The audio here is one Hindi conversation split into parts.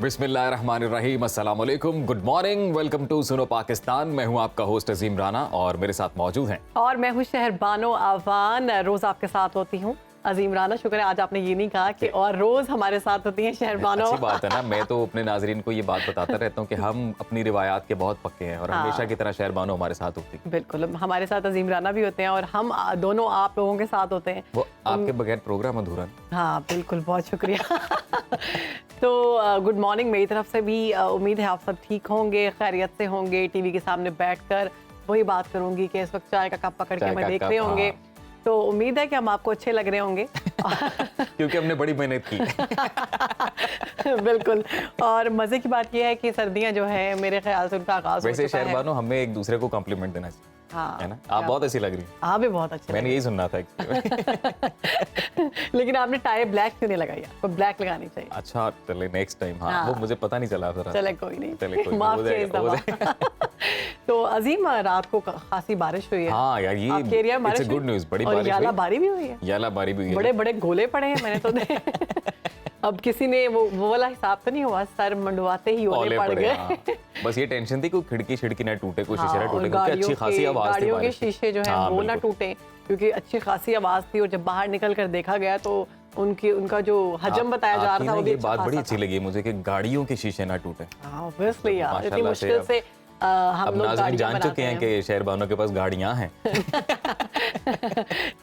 बिस्मिल्लाहिर्रहमानिर्रहीम, अस्सलाम वालेकुम, गुड मॉर्निंग, वेलकम टू सुनो पाकिस्तान। मैं हूं आपका होस्ट अजीम राना और मेरे साथ मौजूद हैं। और मैं हूं शहरबानो आवान, रोज आपके साथ होती हूं। अजीम राना, शुक्र है आज आपने ये नहीं कहा कि और रोज हमारे साथ होती हैं शहरबानो। अच्छी बात है ना, मैं तो अपने नाजरीन को ये बात बताता रहता हूँ कि हम अपनी रिवायात के बहुत पक्के हैं और हमेशा की तरह शहरबानो हमारे साथ होती है। बिल्कुल, हमारे साथ अजीम राना भी होते हैं और हम दोनों आप लोगों के साथ होते हैं। वो आपके बगैर प्रोग्राम अधूरा नहीं। हाँ बिल्कुल, बहुत शुक्रिया। तो गुड मॉर्निंग मेरी तरफ से भी। उम्मीद है आप सब ठीक होंगे, खैरियत से होंगे। टीवी के सामने बैठकर वही बात करूंगी कि इस वक्त चाय का कप पकड़ के हमें देख रहे होंगे। तो उम्मीद है कि हम आपको अच्छे लग रहे होंगे क्योंकि हमने बड़ी मेहनत की। बिल्कुल। और मजे की बात यह है कि सर्दियां जो है मेरे ख्याल से उनका आगाज हो चुका है। वैसे शहरबानो, हमें एक दूसरे को कॉम्प्लीमेंट देना चाहिए, हाँ, है ना? आप बहुत अच्छी लग रही हैं। आप भी बहुत अच्छे। मैंने यही सुनना था। लेकिन आपने टाई ब्लैक क्यों नहीं लगाई? आपको ब्लैक लगानी चाहिए। अच्छा चले, नेक्स्ट टाइम। हाँ, वो मुझे पता नहीं चला जरा। चले कोई नहीं, चले कोई माफ कीजिए इस दफा। तो अजीम, रात को खासी बारिश हुई है। हाँ यार, ये आपके एरिया में बारिश गुड न्यूज़, बड़ी और बारिश हुई। याला बारी भी हुई है। याला बारी भी हुई है। बड़े बड़े गोले पड़े हैं मैंने तो अब किसी ने वो वाला हिसाब तो नहीं हुआ, सर मंडवाते ही ओले पड़ गए। हाँ। बस ये टेंशन थी कोई खिड़की ना टूटे, कोई शीशे ना टूटे, क्योंकि गाड़ियों अच्छी खासी आवाज थी। गाड़ियों के शीशे जो है वो ना बिल्कुल। टूटे, क्योंकि अच्छी खासी आवाज थी। और जब बाहर निकल कर देखा गया तो उनका जो हजम बताया जा रहा था वो भी ये बात बड़ी अच्छी लगी मुझे कि गाड़ियों के शीशे ना टूटे। ऑब्वियसली यार, इतनी मुश्किल से हम लोग नाज़रीन जान चुके हैं कि शहरबानो के पास गाड़ियां हैं।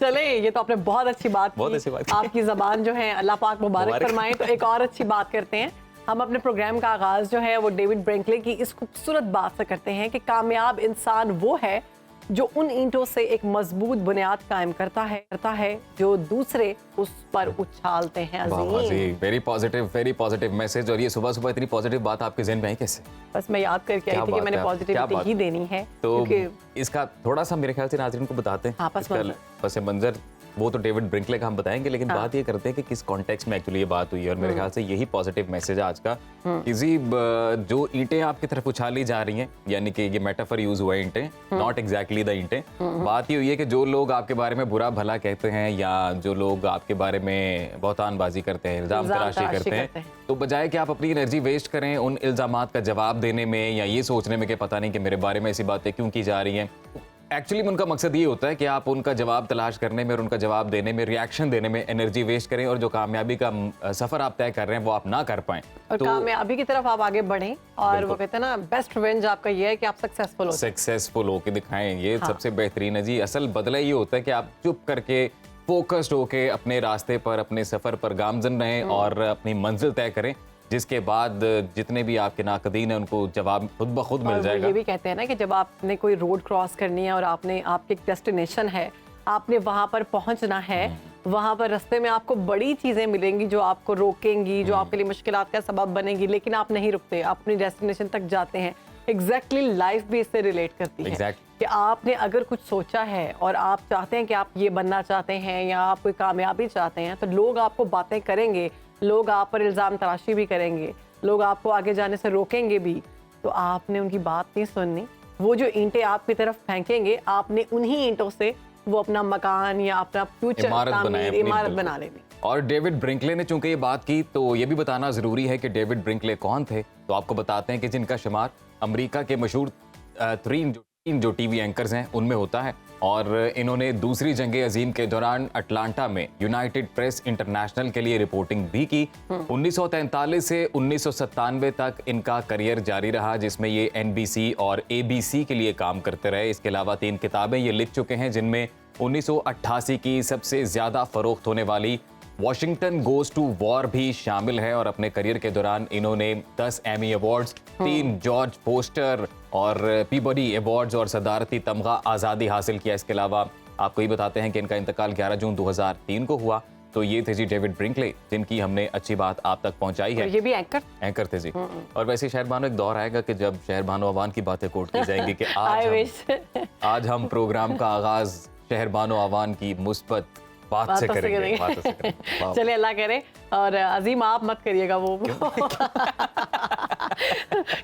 चले, ये तो आपने बहुत अच्छी बात की। आपकी ज़बान जो है अल्लाह पाक मुबारक फरमाए। तो एक और अच्छी बात करते हैं। हम अपने प्रोग्राम का आगाज जो है वो डेविड ब्रिंकले की इस खूबसूरत बात से करते हैं कि कामयाब इंसान वो है जो उन ईंटों से एक मजबूत बुनियाद कायम करता है जो दूसरे उस पर उछालते हैं। Very positive message. और ये सुबह सुबह इतनी पॉजिटिव बात आपके ज़हन में आई कैसे? बस मैं याद करके आई थी कि मैंने पॉजिटिविटी ही देनी है। तो इसका थोड़ा सा मेरे ख्याल से नाज़रीन को बताते हैं। हाँ, पस मंजर वो तो डेविड ब्रिंकले का हम बताएंगे, लेकिन बात ये करते हैं कि किस कॉन्टेक्स्ट में एक्चुअली ये बात हुई है। और मेरे ख्याल से यही पॉजिटिव मैसेज है आज का। किसी जो ईंटें आपकी तरफ उछाली जा रही हैं, यानी कि ये मेटाफर यूज हुआ है ईंटें, नॉट एग्जैक्टली द ईंटें। बात ये हुई है कि जो लोग आपके बारे में बुरा भला कहते हैं या जो लोग आपके बारे में बहुतानबाजी करते हैं, इल्जाम तराशी करते हैं, तो बजाय कि आप अपनी एनर्जी वेस्ट करें उन इल्जामात का जवाब देने में या ये सोचने में कि पता नहीं कि मेरे बारे में ऐसी बातें क्यों की जा रही हैं, एक्चुअली उनका मकसद ये होता है कि आप उनका जवाब तलाश करने में और उनका जवाब देने में, रिएक्शन देने में एनर्जी वेस्ट करें और जो कामयाबी का सफर आप तय कर रहे हैं वो आप ना कर पाएं। और तो कामयाबी की तरफ आप आगे बढ़ें। और वो कहते हैं ना, बेस्ट रिवेंज आपका ये है कि आप सक्सेसफुल होके दिखाएं। ये सबसे बेहतरीन है जी। असल बदला ये होता है कि आप चुप करके, फोकस्ड होके अपने रास्ते पर, अपने सफर पर गामजन रहें और अपनी मंजिल तय करें, जिसके बाद जितने भी आपके नाकदीन हैं उनको जवाब खुद ब खुद मिल जाएगा। ये भी कहते हैं ना कि जब आपने कोई रोड क्रॉस करनी है और आपकी एक डेस्टिनेशन है, आपने वहां पर पहुंचना है, वहां पर रास्ते में आपको बड़ी चीजें मिलेंगी जो आपको रोकेंगी, जो आपके लिए मुश्किलात का सबब बनेगी, लेकिन आप नहीं रुकते, आप अपनी डेस्टिनेशन तक जाते हैं। एग्जैक्टली लाइफ भी इससे रिलेट करती है कि आपने अगर कुछ सोचा है और आप चाहते हैं कि आप ये बनना चाहते हैं या आप कोई कामयाबी चाहते हैं, तो लोग आपको बातें करेंगे, लोग आप पर इल्ज़ाम तराशी भी करेंगे, लोग आपको आगे जाने से रोकेंगे भी। तो आपने उनकी बात नहीं सुननी। वो जो ईंटें आपकी तरफ फेंकेंगे, आपने उन्हीं ईंटों से वो अपना मकान या अपना फ्यूचर इमारत बना लेनी। और डेविड ब्रिंकले ने चूंकि ये बात की, तो ये भी बताना जरूरी है कि डेविड ब्रिंकले कौन थे। तो आपको बताते हैं कि जिनका शुमार अमेरिका के मशहूर तीन जो टीवी एंकर्स हैं उनमें होता है। और इन्होंने दूसरी जंग अजीम के दौरान अटलांटा में यूनाइटेड प्रेस इंटरनेशनल के लिए रिपोर्टिंग भी की। 1943 से 1997 तक इनका करियर जारी रहा, जिसमें ये NBC और ABC के लिए काम करते रहे। इसके अलावा 3 किताबें ये लिख चुके हैं, जिनमें 1988 की सबसे ज्यादा फरोख्त होने वाली वॉशिंगटन गोज टू वॉर भी शामिल है। और अपने करियर के दौरान इन्होंने 10 एमी अवार्ड्स, 3 जॉर्ज फोस्टर और पीबडी अवार्ड्स और सदारती तमगा आज़ादी हासिल किया। इसके अलावा आपको ये बताते हैं कि इनका इंतकाल 11 जून 2003 को हुआ। तो ये थे जी डेविड ब्रिंकले, जिनकी हमने अच्छी बात आप तक पहुंचाई है। ये भी एंकर थे जी। और वैसे शहरबानो, एक दौर आएगा कि जब शहरबानो अवान की बातें कोट की जाएंगी कि आज हम प्रोग्राम का आगाज शहरबानो अवान की मुस्बत बात से करेंगे। चले, अल्लाह करे। और अजीम, आप मत करिएगा वो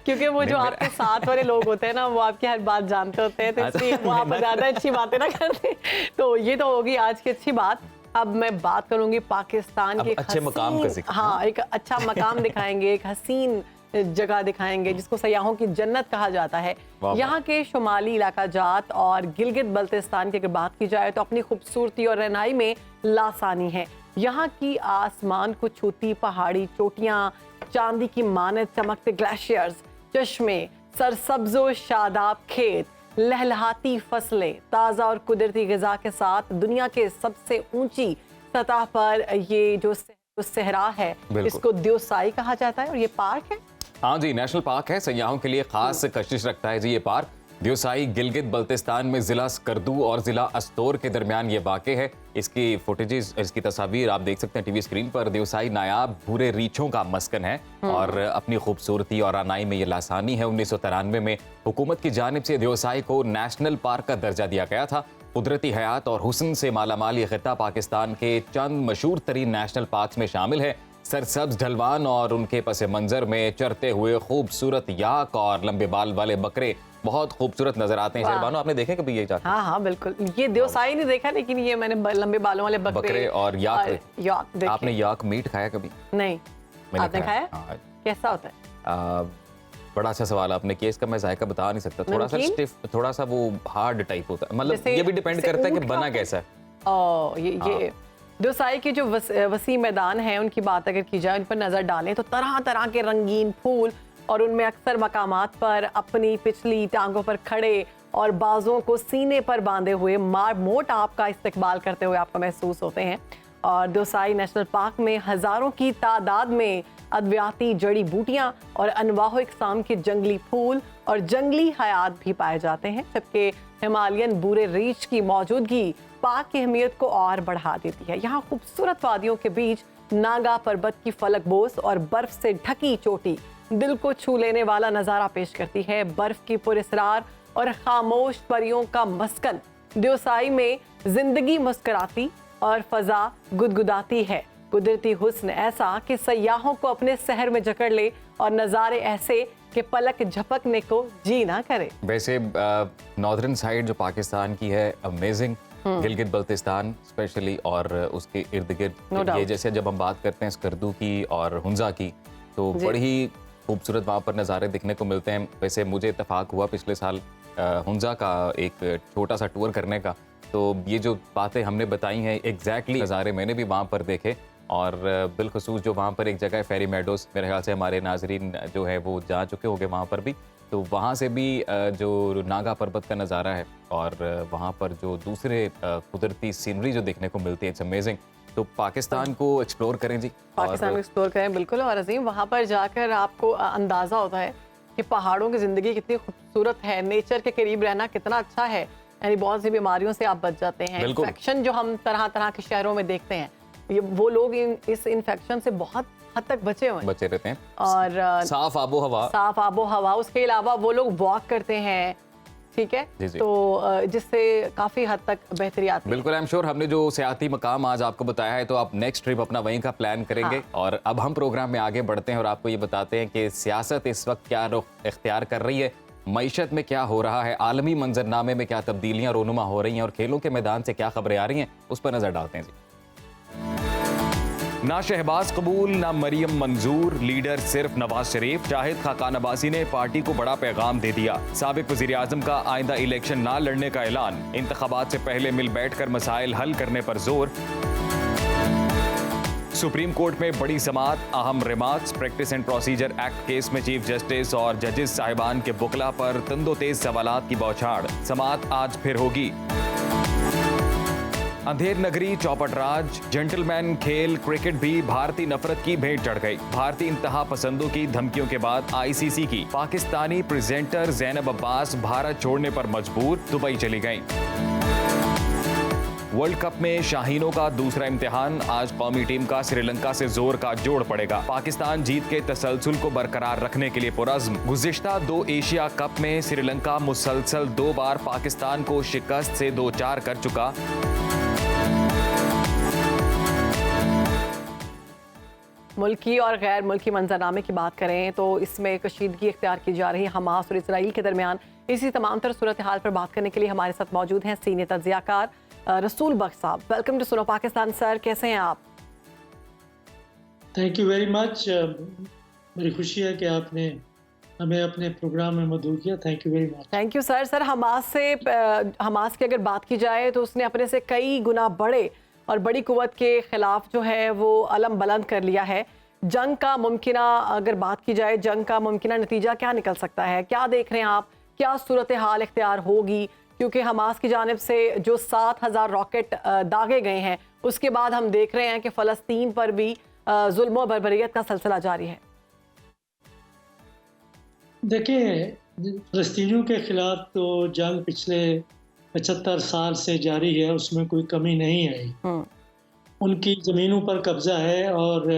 क्योंकि वो जो आपके साथ वाले लोग होते हैं ना, वो आपकी हर बात जानते होते हैं, तो इसलिए वो आप ज्यादा अच्छी बातें ना करते। तो ये तो होगी आज की अच्छी बात। अब मैं बात करूंगी पाकिस्तान अब के एक अच्छे मकाम का जिक्र। हाँ, एक अच्छा मकाम दिखाएंगे, एक हसीन जगह दिखाएंगे जिसको सयाहों की जन्नत कहा जाता है। वाह। यहाँ के शुमाली इलाका जात और गिलगित बल्तिस्तान की अगर बात की जाए तो अपनी खूबसूरती और रहनाई में लासानी है। यहाँ की आसमान को छूती पहाड़ी चोटियाँ, चांदी की मानद चमकते ग्लेशियर्स, चश्मे, सरसब्जो शादाब खेत, लहलहाती फसलें, ताज़ा और कुदरती ग़िज़ा के साथ दुनिया के सबसे ऊंची सतह पर ये जो सहरा है इसको द्योसाई कहा जाता है। और ये पार्क है, हाँ जी, नेशनल पार्क है, सयाहों के लिए खास कशिश रखता है जी ये पार्क। द्योसाई गिलगित बल्तिस्तान में जिला स्कर्दू और जिला अस्तोर के दरमियान ये वाक़े है। इसकी फुटेजेस, इसकी तस्वीर आप देख सकते हैं टीवी स्क्रीन पर। द्योसाई नायाब भूरे रीछों का मस्कन है और अपनी खूबसूरती और आनाई में ये लासानी है। 1993 में हुकूमत की जानिब से द्योसाई को नेशनल पार्क का दर्जा दिया गया था। कुदरती हयात और हुस्न से मालामाल ये खित्ता पाकिस्तान के चंद मशहूर तरीन नेशनल पार्क में शामिल है। सरसब्ज ढलवान और उनके पस मंजर में चरते हुए खूबसूरत याक और लंबे बाल वाले बकरे बहुत खूबसूरत नजर आते हैं। शेरबानो, आपने देखे कभी ये जाके? हाँ हाँ बिल्कुल, ये द्योसाई नहीं देखा लेकिन ये मैंने लंबे बालों वाले बकरे और याक देखे। आपने याक मीट खाया कभी? नहीं, मैंने आपने खाया? हाँ। कैसा होता है? बड़ा अच्छा सवाल आपने किया, इसका मैं जायका बता नहीं सकता। थोड़ा सा स्टिफ, थोड़ा सा वो हार्ड टाइप होता है, मतलब ये भी डिपेंड करता है कि बना कैसा है। ये द्योसाई के जो वसी मैदान हैं उनकी बात अगर की जाए, उन पर नजर डालें तो तरह तरह के रंगीन फूल और उनमें अक्सर मकामात पर अपनी पिछली टांगों पर खड़े और बाजों को सीने पर बांधे हुए मार मोट आपका इस्तकबाल करते हुए आपको महसूस होते हैं। और द्योसाई नेशनल पार्क में हजारों की तादाद में अद्वियाती जड़ी बूटियां और अनवाह इकसाम के जंगली फूल और जंगली हयात भी पाए जाते हैं, जबकि हिमालयन बूरे रीछ की मौजूदगी पार्क की अहमियत को और बढ़ा देती है। यहाँ खूबसूरत वादियों के बीच नागा पर्वत की फलकबोस और बर्फ से ढकी चोटी दिल को छू लेने वाला नजारा पेश करती है। बर्फ की पुरस्रार और खामोश परियों का मस्कन द्योसाई में जिंदगी मुस्कुराती और फजा गुदगुदाती है। कुदरती हुस्न ऐसा कि सयाहों को अपने शहर में जकड़ ले और नज़ारे ऐसे कि पलक झपकने को जी ना करे। वैसे नॉर्दर्न साइड जो पाकिस्तान की है अमेजिंग, गिलगित बल्तिस्तान स्पेशली और उसके इर्द गिर्द ये जैसे जब हम बात करते हैं स्कर्दू की और हुंजा की तो बड़ी ही खूबसूरत वहाँ पर नज़ारे दिखने को मिलते हैं। वैसे मुझे इत्तेफाक हुआ पिछले साल हुंजा का एक छोटा सा टूर करने का, तो ये जो बातें हमने बताई हैं एग्जैक्टली नज़ारे मैंने भी वहाँ पर देखे। और बिलखसूस जो वहाँ पर एक जगह है फेरी मेडोस, मेरे ख्याल से हमारे नाजरीन जो है वो जा चुके होंगे वहाँ पर भी, तो वहाँ से भी जो नागा पर्वत का नज़ारा है और वहाँ पर जो दूसरे कुदरती सीनरी जो देखने को मिलती है, इट्स अमेजिंग। तो पाकिस्तान को एक्सप्लोर करें जी, पाकिस्तान को एक्सप्लोर करें बिल्कुल। और अजीम, वहाँ पर जाकर आपको अंदाज़ा होता है कि पहाड़ों की ज़िंदगी कितनी खूबसूरत है, नेचर के करीब रहना कितना अच्छा है। यानी बहुत सी बीमारियों से आप बच जाते हैं। इन्फेक्शन जो हम तरह तरह के शहरों में देखते हैं, ये वो लोग इस इन्फेक्शन से बहुत हद तक बचे रहते हैं। और साफ आबो हवा, उसके अलावा वो लोग वॉक करते हैं, ठीक है जी। तो जिससे काफी हद तक बेहतरी आती है। बिल्कुल, आई एम श्योर हमने जो सियाती मकाम आज आपको बताया है तो आप नेक्स्ट ट्रिप अपना वहीं का प्लान करेंगे। हाँ। और अब हम प्रोग्राम में आगे बढ़ते हैं और आपको ये बताते हैं कि सियासत इस वक्त क्या रुख इख्तियार कर रही है, मईशत में क्या हो रहा है, आलमी मंजरनामे में क्या तब्दीलियां रोनुमा हो रही हैं और खेलों के मैदान से क्या खबरें आ रही हैं, उस पर नजर डालते हैं जी। ना शहबाज कबूल ना मरियम मंजूर, लीडर सिर्फ नवाज शरीफ। शाहिद खाकान अब्बासी ने पार्टी को बड़ा पैगाम दे दिया। साबिक वजीर आजम का आइंदा इलेक्शन ना लड़ने का ऐलान, इंतखाबात से पहले मिल बैठकर मसाइल हल करने पर जोर। सुप्रीम कोर्ट में बड़ी समाअत, अहम remarks. Practice and procedure act case में चीफ जस्टिस और जजेस साहिबान के बुकला पर तंदोतेज सवालात की बौछार। समाअत आज फिर होगी। अंधेर नगरी, चौपट राज, जेंटलमैन खेल, क्रिकेट भी भारतीय नफरत की भेंट चढ़ गई। भारतीय इंतहा पसंदों की धमकियों के बाद आईसीसी की पाकिस्तानी प्रेजेंटर जैनब अब्बास भारत छोड़ने पर मजबूर, दुबई चली गईं। वर्ल्ड कप में शाहीनों का दूसरा इम्तिहान, आज कौमी टीम का श्रीलंका से जोर का जोड़ पड़ेगा। पाकिस्तान जीत के तसलसल को बरकरार रखने के लिए पुरज़्म। गुज़िश्ता 2 एशिया कप में श्रीलंका मुसलसल 2 बार पाकिस्तान को शिकस्त से 2-4 कर चुका। मुल्की और गैर मुल्की मंजरनामे की बात करें तो इसमें कशीदगी इख्तियार की जा रही है हमास और इसराइल के दरमियान। इसी तमाम तरह सूरत हाल पर बात करने के लिए हमारे साथ मौजूद हैं सीनियर तज्ज़ियाकार रसूल बख्श साहब, वेलकम टू सुनो पाकिस्तान। सर कैसे हैं आप? Thank you very much. मेरी खुशी है कि आपने हमें अपने प्रोग्राम में मदऊ किया। Thank you very much. Thank you sir. Sir Hamas की अगर बात की जाए तो उसने अपने से कई गुना बड़े और बड़ी कुव्वत के खिलाफ जो है वो अलम बुलंद कर लिया है। जंग का मुमकिना अगर बात की जाए, जंग का मुमकिना नतीजा क्या निकल सकता है? क्या देख रहे हैं आप? क्या सूरत हाल इख्तियार होगी? क्योंकि हमास की जानिब से जो 7,000 रॉकेट दागे गए हैं, उसके बाद हम देख रहे हैं कि फ़लस्तीन पर भी जुल्म और बर्बरियत का सिलसिला जारी है। देखिए, फ़लस्तीनियों के ख़िलाफ़ तो जंग पिछले 75 साल से जारी है, उसमें कोई कमी नहीं आई। उनकी ज़मीनों पर कब्ज़ा है और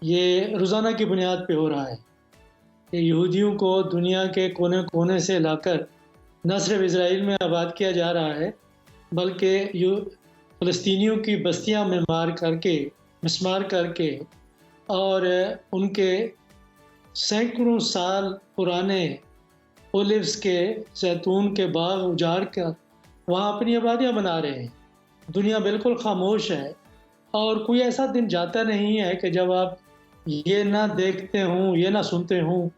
ये रोज़ाना की बुनियाद पे हो रहा है। ये यहूदियों को दुनिया के कोने-कोने से लाकर न सिर्फ़ इज़राइल में आबाद किया जा रहा है, बल्कि फ़लस्तीनियों की बस्तियां मिस्मार करके और उनके सैकड़ों साल पुराने ओलिव्स के जैतून के बाग उजाड़ कर वहाँ अपनी आबादियाँ बना रहे हैं। दुनिया बिल्कुल खामोश है और कोई ऐसा दिन जाता नहीं है कि जब आप ये ना देखते हों, ये ना सुनते हों,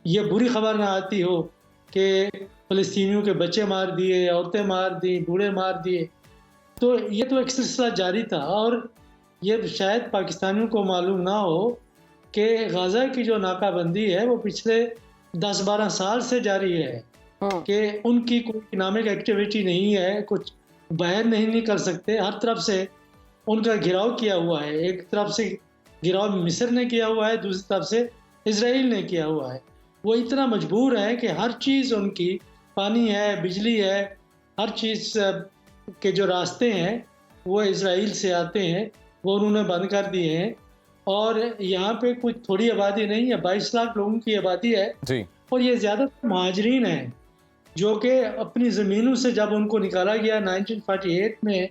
ये बुरी खबर ना आती हो कि फ़लस्तीनियों के बच्चे मार दिए, औरतें मार दी, बूढ़े मार दिए। तो ये तो एक सिलसिला जारी था और ये शायद पाकिस्तानियों को मालूम ना हो कि गाज़ा की जो नाकाबंदी है वो पिछले 10-12 साल से जारी है, कि उनकी कोई इकोनॉमिक एक्टिविटी नहीं है, कुछ बाहर नहीं कर सकते। हर तरफ से उनका घिराव किया हुआ है। एक तरफ से घिराव मिस्र ने किया हुआ है, दूसरी तरफ से इज़राइल ने किया हुआ है। वो इतना मजबूर है कि हर चीज़ उनकी, पानी है, बिजली है, हर चीज़ के जो रास्ते हैं वो इज़राइल से आते हैं, वो उन्होंने बंद कर दिए हैं। और यहाँ पे कोई थोड़ी आबादी नहीं है, 22 लाख लोगों की आबादी है जी। और ये ज़्यादातर महाजरीन हैं जो कि अपनी ज़मीनों से जब उनको निकाला गया 1948 में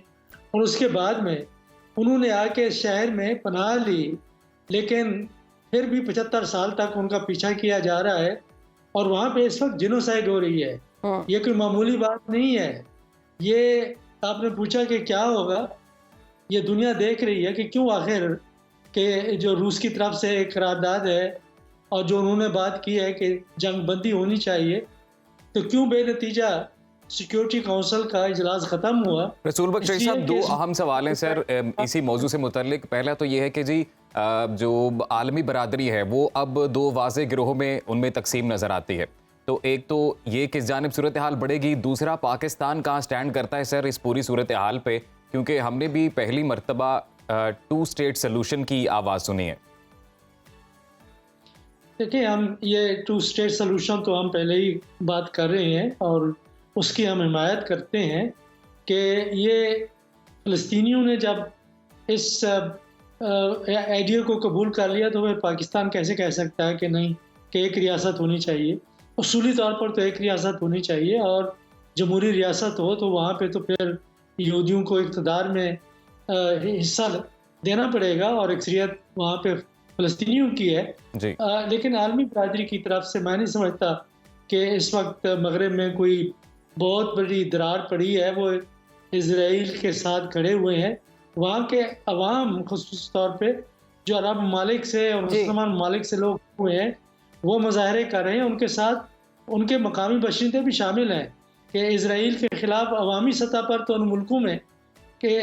और उसके बाद में उन्होंने आके शहर में पनाह ली, लेकिन फिर भी 75 साल तक उनका पीछा किया जा रहा है और वहाँ पे इस वक्त जिनोसाइड हो रही है। ये कोई मामूली बात नहीं है। ये आपने पूछा कि क्या होगा, ये दुनिया देख रही है कि क्यों आखिर कि जो रूस की तरफ से एक करारदाद है और जो उन्होंने बात की है कि जंग बंदी होनी चाहिए, तो क्यों बेनतीजा सिक्योरिटी काउंसिल का इजलास ख़त्म हुआ। रसूल बख्श साहब, दो अहम सवाल हैं सर इसी मौजू से मुतल्लिक। पहला तो ये है कि जी जो आलमी बरादरी है वो अब दो वाज़े गिरोहों में उनमें तकसीम नज़र आती है। तो एक तो ये किस जानिब सूरत हाल बढ़ेगी, दूसरा पाकिस्तान कहाँ स्टैंड करता है सर इस पूरी सूरत हाल पे, क्योंकि हमने भी पहली मरतबा 2 स्टेट सोल्यूशन की आवाज़ सुनी है। देखिए, हम ये 2 स्टेट सोल्यूशन तो हम पहले ही बात कर रहे हैं और उसकी हम हिमायत करते हैं कि ये फ़लस्तीनियों ने जब इस आइडिया को कबूल कर लिया तो वह पाकिस्तान कैसे कह सकता है कि नहीं, कि एक रियासत होनी चाहिए। उसूली तौर पर तो एक रियासत होनी चाहिए और जमहूरी रियासत हो तो वहाँ पे तो फिर यहूदियों को इक़्तिदार में हिस्सा देना पड़ेगा और अक्सरियत वहाँ पे फ़लस्तीनियों की है जी। लेकिन आलमी बरादरी की तरफ से मैं नहीं समझता कि इस वक्त मगरब में कोई बहुत बड़ी दरार पड़ी है। वो इज़राइल के साथ खड़े हुए हैं। वहाँ के अवाम ख़ुसूस तौर पे जो अरब ममालिक से और मुसलमान ममालिक से लोग हुए हैं, वो मुज़ाहरे कर रहे हैं। उनके साथ उनके मकामी बशिंदे भी शामिल हैं कि इज़राइल के ख़िलाफ़ अवामी सतह पर तो उन मुल्कों में कि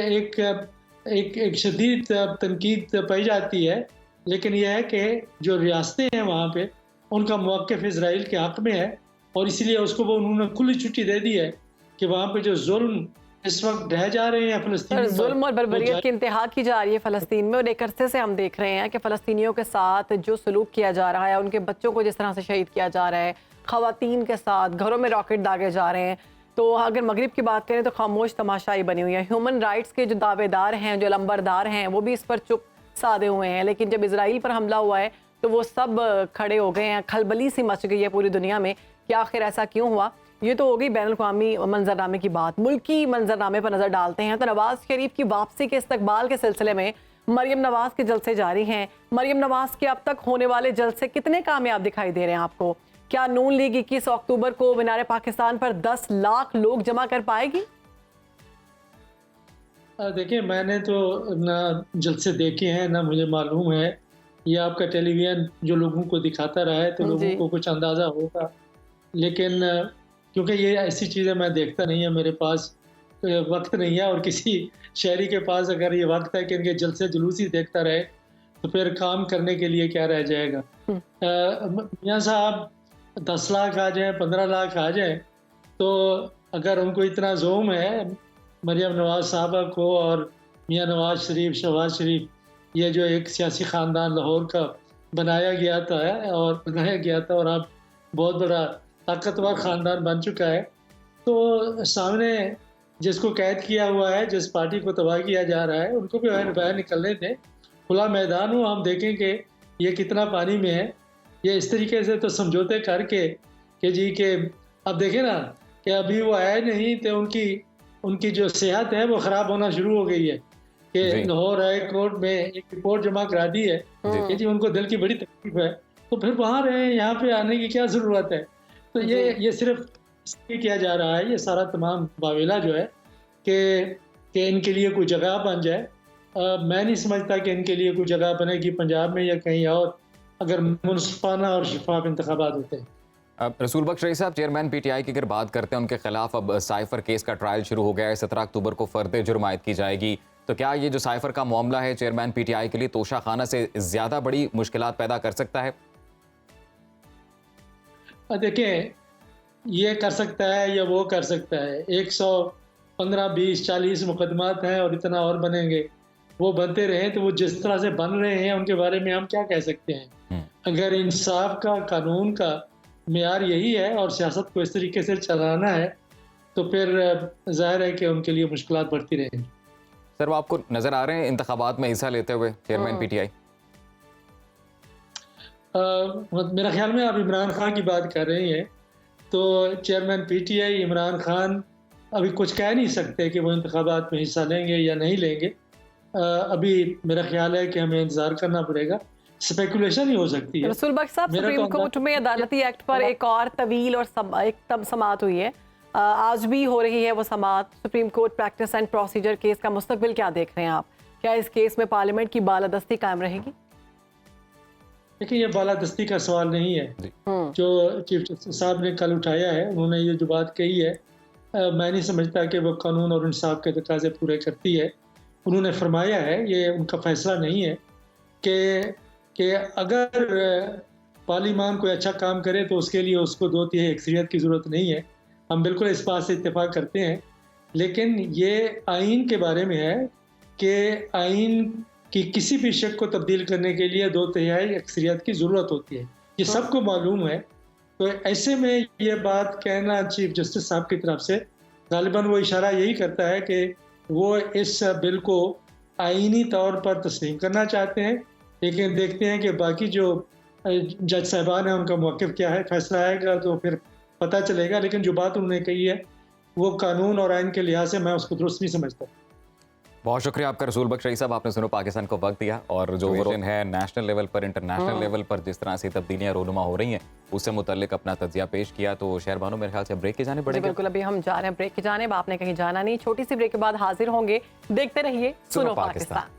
एक शदीद तनकीद पाई जाती है, लेकिन यह है कि जो रियासतें हैं वहाँ पे उनका मौक़िफ़ इज़राइल के हक़ में है और इसीलिए उसको वो उन्होंने खुली छुट्टी दे दी है कि वहाँ पे जो जुल्म इस वक्त ढह जा रहे हैं फ़लस्तीन पर, जुल्म और बर्बरियत की इंतहा की जा रही है फ़लस्तीन में। और एक अरसे से हम देख रहे हैं कि फ़लस्तीनियों के साथ जो सलूक किया जा रहा है, उनके बच्चों को जिस तरह से शहीद किया जा रहा है, ख़वातीन के साथ घरों में रॉकेट दागे जा रहे हैं। तो अगर मगरिब की बात करें तो खामोश तमाशाई बनी हुई है। ह्यूमन राइट्स के जो दावेदार हैं, जो लंबरदार हैं, वो भी इस पर चुप साधे हुए हैं। लेकिन जब इजराइल पर हमला हुआ है तो वो सब खड़े हो गए हैं। खलबली सी मच गई है पूरी दुनिया में कि आखिर ऐसा क्यों हुआ। ये तो हो गई बैनुल-अक़वामी मंजरनामे की बात। मुल्की मंजरनामे पर नज़र डालते हैं तो नवाज़ शरीफ की वापसी के इस्तकबाल के सिलसिले में मरियम नवाज़ के जलसे जारी हैं। मरियम नवाज़ के अब तक होने वाले जलसे कितने कामयाब दिखाई दे रहे हैं आपको? क्या नून लीग 21 अक्टूबर को मीनार पाकिस्तान पर 10 लाख लोग जमा कर पाएगी? देखिए, मैंने तो ना जलसे देखे हैं, ना मुझे मालूम है। ये आपका टेलीविज़न जो लोगों को दिखाता रहा है, तो लोगों जी। को कुछ अंदाज़ा होगा। लेकिन क्योंकि ये ऐसी चीज़ें मैं देखता नहीं है, मेरे पास वक़्त नहीं है, और किसी शहरी के पास अगर ये वक़्त है कि इनके जलसे जुलूस ही देखता रहे, तो फिर काम करने के लिए क्या रह जाएगा। हुँ। मियाँ साहब 10 लाख आ जाएँ, 15 लाख आ जाएँ, तो अगर उनको इतना ज़ोम है मरियम नवाज़ साहबा को और मियाँ नवाज़ शरीफ, शहबाज़ शरीफ, ये जो एक सियासी ख़ानदान लाहौर का बनाया गया था और अब बहुत बड़ा ताकतवर ख़ानदान बन चुका है। तो सामने जिसको कैद किया हुआ है, जिस पार्टी को तबाह किया जा रहा है, उनको भी बाहर निकलने दें। खुला मैदान हो, हम देखें कि ये कितना पानी में है। ये इस तरीके से तो समझौते करके कि जी के अब देखें ना कि अभी वो आए नहीं, तो उनकी जो सेहत है वो ख़राब होना शुरू हो गई है कि जी। लाहौर हाई कोर्ट में एक रिपोर्ट जमा करा दी है कि जी उनको दिल की बड़ी तकलीफ है। तो फिर वहाँ रहें, यहाँ पे आने की क्या ज़रूरत है? तो ये सिर्फ़ इसलिए किया जा रहा है, ये सारा तमाम वावेला जो है कि इनके लिए कोई जगह बन जाए। मैं नहीं समझता कि इनके लिए कोई जगह बनेगी पंजाब में या कहीं और, अगर मुनसिफाना और शफ़ाफ इंतखाबात होते हैं। रसूल बख्श रईस साहब, चेयरमैन पीटीआई की अगर बात करते हैं, उनके खिलाफ अब साइफर केस का ट्रायल शुरू हो गया है। 17 अक्टूबर को फर्द जुर्म आयद की जाएगी। तो क्या ये जो साइफर का मामला है चेयरमैन पीटीआई के लिए तोशाखाना से ज़्यादा बड़ी मुश्किलात पैदा कर सकता है? देखिए, ये कर सकता है या वो कर सकता है। 115, 20, 40 मुकदमात हैं और इतना और बनेंगे। वो बनते रहें, तो वो जिस तरह से बन रहे हैं उनके बारे में हम क्या कह सकते हैं। अगर इंसाफ का, कानून का मेयार यही है और सियासत को इस तरीके से चलाना है, तो फिर ज़ाहिर है कि उनके लिए मुश्किलात बढ़ती रहेंगी। सर, वो आपको नज़र आ रहे हैं इंतखाबात में हिस्सा लेते हुए चेयरमैन पीटीआई? मेरा ख्याल में आप इमरान खान की बात कर रही हैं, तो चेयरमैन पीटीआई इमरान खान अभी कुछ कह नहीं सकते कि वो इंतखाबात में हिस्सा लेंगे या नहीं लेंगे। अभी मेरा ख्याल है कि हमें इंतज़ार करना पड़ेगा। स्पेकुलेशन ही हो सकती है। रसूल बख्श साहब, मेरा तो सुप्रीम कोर्ट में अदालती एक्ट पर एक और तवील और एक तब समाअत हुई है। आज भी हो रही है वो समाअत। Supreme court practice and procedure case का मुस्तकबिल क्या देख रहे हैं आप? क्या इस केस में पार्लियामेंट की बालादस्ती कायम रहेगी? देखिए, ये बालादस्ती का सवाल नहीं है जो चीफ जस्टिस साहब ने कल उठाया है। उन्होंने ये जो बात कही है, मैं नहीं समझता कि वो कानून और इंसाफ के तकाज़े पूरे करती है। उन्होंने फरमाया है, ये उनका फैसला नहीं है कि अगर पार्लियामान कोई अच्छा काम करे तो उसके लिए उसको 2/3 अक्सरियत की ज़रूरत नहीं है। हम बिल्कुल इस बात से इत्तेफाक करते हैं, लेकिन ये आइन के बारे में है कि आइन कि किसी भी शक को तब्दील करने के लिए 2/3 अक्सरियत की ज़रूरत होती है। ये सबको मालूम है। तो ऐसे में ये बात कहना चीफ जस्टिस साहब की तरफ से ग़ालिबन वो इशारा यही करता है कि वो इस बिल को आईनी तौर पर तस्लीम करना चाहते हैं, लेकिन देखते हैं कि बाकी जो जज साहिबान हैं उनका मौक़िफ़ क्या है। फ़ैसला आएगा तो फिर पता चलेगा, लेकिन जो बात उन्होंने कही है वो कानून और आइन के लिहाज से मैं उसको दुरुस्त नहीं समझता। बहुत शुक्रिया आपका रसूल बख्श रईस साहब, आपने सुनो पाकिस्तान को वक्त दिया और जो विजन है नेशनल लेवल पर, इंटरनेशनल लेवल पर जिस तरह से तब्दीलियां रोनुमा हो रही हैं उससे मुतल्लिक अपना तज्जिया पेश किया। तो शहरबानो, मेरे ख्याल से ब्रेक के जाने पड़ेगा। बिल्कुल, अभी हम जा रहे हैं ब्रेक की जानिब। आपने कहीं जाना नहीं। छोटी सी ब्रेक के बाद हाजिर होंगे। देखते रहिए सुनो पाकिस्तान।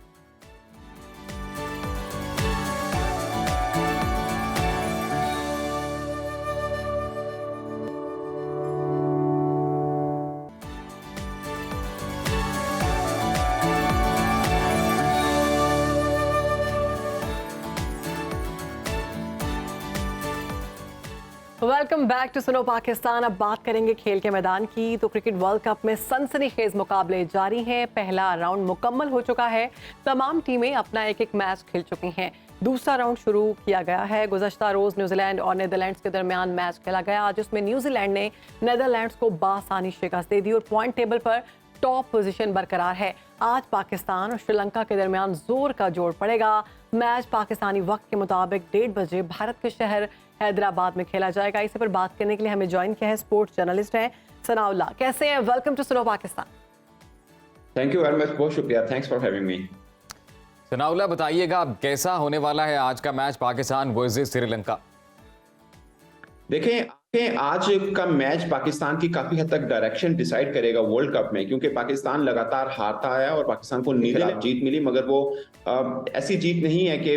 वेलकम बैक टू सुनो पाकिस्तान। अब बात करेंगे खेल के मैदान की। तो क्रिकेट वर्ल्ड कप में सनसनीखेज मुकाबले जारी हैं। पहला राउंड मुकम्मल हो चुका है। तमाम टीमें अपना एक एक मैच खेल चुकी हैं। दूसरा राउंड शुरू किया गया है। गुज़श्ता रोज़ न्यूजीलैंड और नीदरलैंड्स के दरमियान मैच खेला गया, जिसमें न्यूजीलैंड ने नीदरलैंड्स को बासानी शिकस्त दे दी और पॉइंट टेबल पर टॉप पोजीशन बरकरार है। आज पाकिस्तान और श्रीलंका के दरमियान जोर का जोड़ पड़ेगा। मैच पाकिस्तानी वक्त के मुताबिक 1:30 बजे भारत के शहर हैदराबाद में खेला जाएगा। इसी पर बात करने के लिए हमें ज्वाइन किया है स्पोर्ट्स जर्नलिस्ट हैं सनाउल्लाह। कैसे हैं? वेलकम टू सुनो Pakistan. Thank you very much, बहुत शुक्रिया, thanks for having me. Sanaullah, बताइएगा कैसा होने वाला है आज का मैच पाकिस्तान वर्सेस श्रीलंका? देखें आज का मैच पाकिस्तान की काफी हद तक डायरेक्शन डिसाइड करेगा वर्ल्ड कप में, क्योंकि पाकिस्तान लगातार हारता आया और पाकिस्तान को नीदरलैंड जीत मिली, मगर वो ऐसी जीत नहीं है कि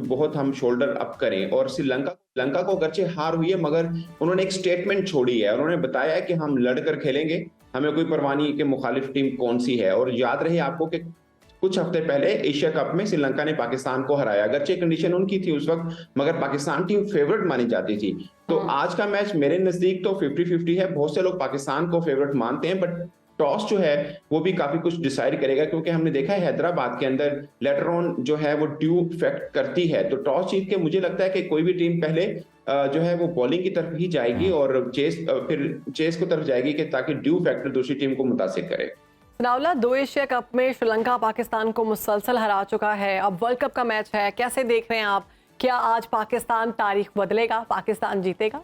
बहुत हम शोल्डर अप करें। और श्रीलंका को अगरचे हार हुई है, मगर उन्होंने एक स्टेटमेंट छोड़ी है, उन्होंने बताया है कि हम लड़कर खेलेंगे, हमें कोई परवाह नहीं कि मुखालिफ टीम कौन सी है। और याद रहे आपको कि कुछ हफ्ते पहले एशिया कप में श्रीलंका ने पाकिस्तान को हराया, अगरचे कंडीशन उनकी थी उस वक्त, मगर पाकिस्तान टीम फेवरेट मानी जाती थी। तो आज का मैच मेरे नजदीक तो 50-50 है। बहुत से लोग पाकिस्तान को फेवरेट मानते हैं, बट टॉस जो है वो भी काफी कुछ डिसाइड करेगा, क्योंकि हमने देखा है हैदराबाद के अंदर लेटर ऑन जो है वो ड्यू फैक्ट करती है। तो टॉस जीत के मुझे लगता है कि कोई भी टीम पहले जो है वो बॉलिंग की तरफ ही जाएगी और फिर चेस की तरफ जाएगी, कि ताकि ड्यू फैक्टर दूसरी टीम को मुतासिर करे। सनाउल्लाह, 2 एशिया कप में श्रीलंका पाकिस्तान को मुसलसल हरा चुका है, अब वर्ल्ड कप का मैच है, कैसे देख रहे हैं आप? क्या आज पाकिस्तान तारीख बदलेगा, पाकिस्तान जीतेगा?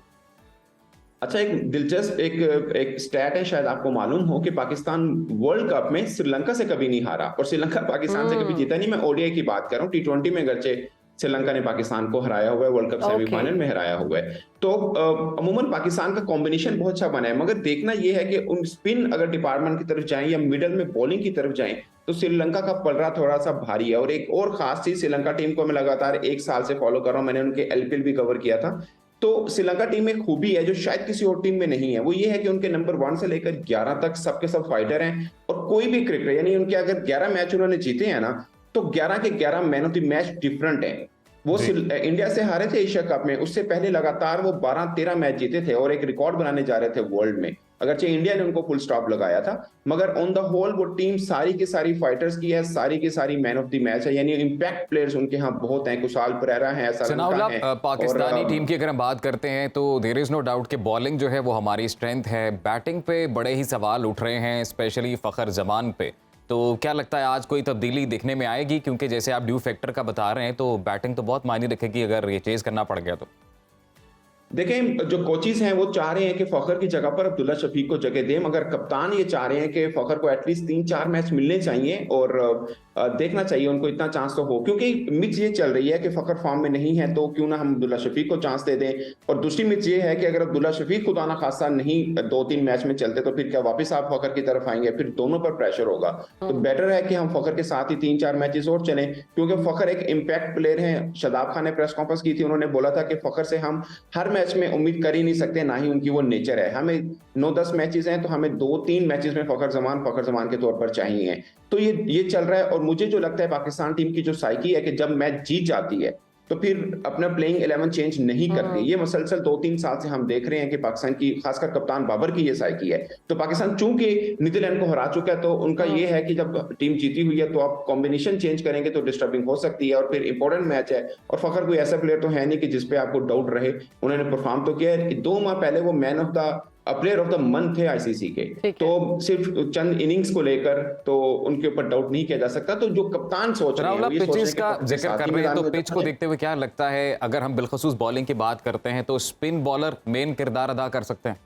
अच्छा, एक दिलचस्प एक स्टैट है, शायद आपको मालूम हो कि पाकिस्तान वर्ल्ड कप में श्रीलंका से कभी नहीं हारा और श्रीलंका पाकिस्तान से कभी जीता नहीं। मैं ओडीआई की बात कर रहा हूँ, टी20 में अगरचे श्रीलंका ने पाकिस्तान को हराया हुआ है, वर्ल्ड कप सेमीफाइनल में हराया हुआ है। तो अमूमन पाकिस्तान का कॉम्बिनेशन बहुत अच्छा बना है, मगर देखना यह है कि उन स्पिन अगर डिपार्टमेंट की तरफ जाएं या मिडल में बॉलिंग की तरफ जाएं तो श्रीलंका का पलड़ा थोड़ा सा भारी है। और एक और खास चीज, श्रीलंका टीम को मैं लगातार 1 साल से फॉलो कर रहा हूं, मैंने उनके एलपीएल भी कवर किया था। तो श्रीलंका टीम में खूबी है जो शायद किसी और टीम में नहीं है, वो ये है कि उनके नंबर 1 से लेकर 11 तक सबके सब फाइटर हैं। और कोई भी क्रिकेटर, यानी उनके अगर 11 मैच उन्होंने जीते हैं ना, तो 11 के 11 man of the match different है। वो इंडिया से हारे थे एशिया कप में, उससे पहले लगातार वो 12-13 मैच जीते थे और एक रिकॉर्ड बनाने जा रहे थे वर्ल्ड में। अगरचे इंडिया ने उनको फुल स्टॉप लगाया था, मगर ऑन द होल वो टीम सारी की सारी फाइटर्स की है, सारी की सारी मैन ऑफ द मैच है, यानी इंपैक्ट प्लेयर्स उनके यहाँ बहुत हैं। कुशाल परेरा है, पाकिस्तानी टीम की अगर हम बात करते हैं तो देयर इज नो डाउट कि बॉलिंग जो है वो हमारी स्ट्रेंथ है। बैटिंग पे बड़े ही सवाल उठ रहे हैं, स्पेशली फखर जमान पे। तो क्या लगता है आज कोई तब्दीली दिखने में आएगी? क्योंकि जैसे आप ड्यू फैक्टर का बता रहे हैं तो बैटिंग तो बहुत मायने रखेगी अगर ये चेज करना पड़ गया तो। देखें, जो कोचिज हैं वो चाह रहे हैं कि फखर की जगह पर अब्दुल्ला शफीक को जगह दें, मगर कप्तान ये चाह रहे हैं कि फखर को एटलीस्ट 3-4 मैच मिलने चाहिए और देखना चाहिए उनको इतना चांस तो हो, क्योंकि मिथ ये चल रही है कि फखर फॉर्म में नहीं है तो क्यों ना हम अब्दुल्ला शफीक को चांस दे दें। और दूसरी मिथ ये है कि अगर अब्दुल्ला शफीक खुदा ना खासा नहीं 2-3 मैच में चलते तो फिर क्या वापस आप फखर की तरफ आएंगे, फिर दोनों पर प्रेशर होगा। तो बेटर है कि हम फखर के साथ ही 3-4 मैचेस और चलें, क्योंकि फखर एक इम्पैक्ट प्लेयर है। शदाब खान ने प्रेस कॉन्फ्रेंस की थी, उन्होंने बोला था कि फखर से हम हर मैच में उम्मीद कर ही नहीं सकते, ना ही उनकी वो नेचर है। हमें 9-10 मैचेस हैं तो हमें 2-3 मैचेस में फखर जमान के तौर पर चाहिए। तो ये चल रहा है। और मुझे जो लगता है पाकिस्तान टीम की जो साइकी है कि जब मैच जीत जाती है तो फिर अपना प्लेइंग 11 चेंज नहीं करती। ये मसलसल 2-3 साल से हम देख रहे हैं कि पाकिस्तान की, खासकर कप्तान बाबर की ये साइकी है। तो पाकिस्तान चूंकि नीदरलैंड को हरा चुका है तो उनका ये है कि जब टीम जीती हुई है तो आप कॉम्बिनेशन चेंज करेंगे तो डिस्टर्बिंग हो सकती है। और फिर इंपॉर्टेंट मैच है और फखर कोई ऐसा प्लेयर तो है नहीं कि जिसपे आपको डाउट रहे। उन्होंने परफॉर्म तो किया है, 2 माह पहले वो man of the player of the month थे आईसीसी के। तो सिर्फ चंद इनिंग्स को लेकर तो उनके ऊपर डाउट नहीं किया जा सकता। तो जो कप्तान सोच रहे हैं, पिचेस का जिक्र कर रहे हैं, तो पिच को देखते हुए क्या लगता है अगर हम बिलखसूस बॉलिंग की बात करते हैं तो स्पिन बॉलर मेन किरदार अदा कर सकते हैं?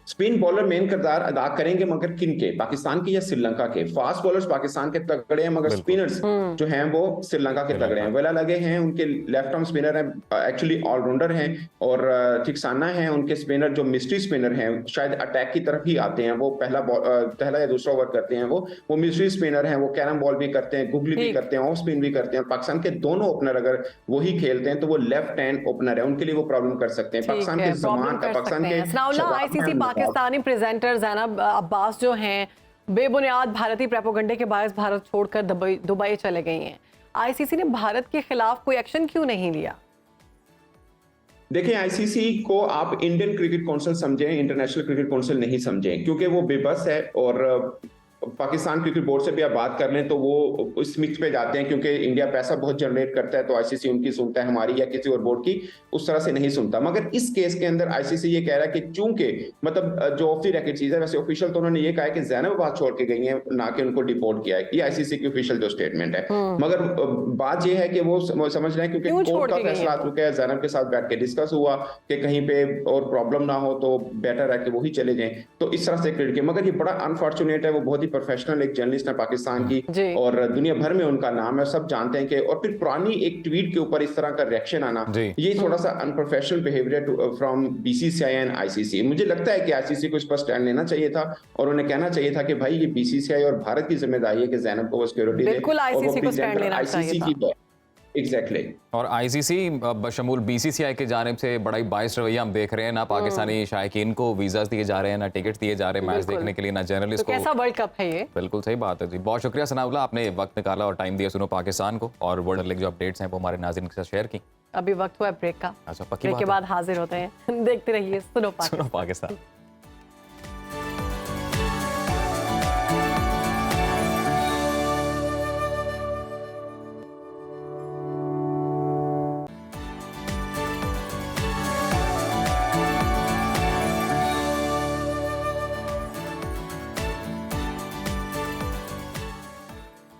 स्पिन बॉलर मेन किरदार अदा करेंगे, मगर किन के? पाकिस्तान के या श्रीलंका के? फास्ट बॉलर्स पाकिस्तान के तगड़े हैं, मगर स्पिनर्स जो हैं वो श्रीलंका के तगड़े हैं। वेला लगे हैं, उनके लेफ्ट आर्म स्पिनर हैं, एक्चुअली ऑलराउंडर हैं। और थिक्साना हैं उनके स्पिनर, जो मिस्ट्री स्पिनर हैं, शायद अटैक की तरफ ही आते हैं। वो पहला या दूसरा ओवर करते हैं। वो मिस्ट्री स्पिनर हैं, वो कैरम बॉल भी करते हैं, गुगली भी करते हैं, ऑफ स्पिन भी करते हैं। पाकिस्तान के दोनों ओपनर अगर वही खेलते हैं तो वो लेफ्ट हैंड ओपनर है, उनके लिए वो प्रॉब्लम कर सकते हैं। पाकिस्तान के जमान का, पाकिस्तान के पाकिस्तानी प्रेजेंटर ज़ैनब अब्बास जो हैं बेबुनियाद भारतीय प्रोपेगेंडे के बायस भारत छोड़कर दुबई चले गई हैं। आईसीसी ने भारत के खिलाफ कोई एक्शन क्यों नहीं लिया? देखिए, आईसीसी को आप इंडियन क्रिकेट काउंसिल समझें, इंटरनेशनल क्रिकेट काउंसिल नहीं समझें, क्योंकि वो बेबस है। और पाकिस्तान क्रिकेट बोर्ड से भी आप बात कर लें तो वो उस मिक्स पे जाते हैं, क्योंकि इंडिया पैसा बहुत जनरेट करता है तो आईसीसी उनकी सुनता है, हमारी या किसी और बोर्ड की उस तरह से नहीं सुनता। मगर इस केस के अंदर आईसीसी ये कह रहा है कि चूंकि मतलब जो ऑफ द रेकॉर्ड चीज है, वैसे ऑफिशियल तो उन्होंने ये कहा है कि ज़ैनब अब्बास छोड़ के गई हैं, ना कि उनको डिपोर्ट किया है। ये आईसीसी की ऑफिशियल जो स्टेटमेंट है। मगर बात ये है कि वो समझ रहे हैं क्योंकि कोर्ट का फैसला आ चुका है, ज़ैनब के साथ बैठ के डिस्कस हुआ कि कहीं पे और प्रॉब्लम ना हो तो बेटर है कि वो ही चले जाएं। तो इस तरह से क्रिकेट, मगर ये बड़ा अनफॉर्चुनेट है, वो बहुत ही प्रोफेशनल एक जर्नलिस्ट है पाकिस्तान जी। की, और दुनिया भर में उनका नाम है, सब जानते हैं कि, और फिर पुरानी एक ट्वीट के ऊपर इस तरह का रिएक्शन आना, जी। ये थोड़ा सा unprofessional behaviour from BCCI and ICC. मुझे लगता है कि आईसीसी को इस पर स्टैंड लेना चाहिए था और उन्हें कहना चाहिए था कि भाई ये बीसीसीआई और भारत की जिम्मेदारी है कि ज़ैनब को वो सिक्योरिटी दे, बिल्कुल और वो आईसीसी को स्टैंड प्रेजेंटर लेना चाहिए आईसीसी था। की है। एग्जैक्टली। और आईसीसी बशमूल बीसीसीआई के जानिब से बड़ा ही बाइस रवैया हम देख रहे हैं, ना पाकिस्तानी शायकीन को वीजास दिए जा रहे हैं, ना टिकट्स दिए जा रहे हैं मैच बिल्कुल। देखने के लिए, ना तो जर्नलिस्ट को। कैसा वर्ल्ड कप है ये? बिल्कुल सही बात है जी। बहुत शुक्रिया सनाउल्लाह, आपने वक्त निकाला और टाइम दिया सुनो पाकिस्तान को, और वर्ल्ड लीग जो अपडेट्स हैं वो हमारे नाज़रीन के साथ शेयर की। अभी वक्त हुआ है ब्रेक का। अच्छा, पक्की ब्रेक बात के है। बाद हाजिर होते हैं। देखते रहिए सुनो पाकिस्तान। सुनो Pakistan.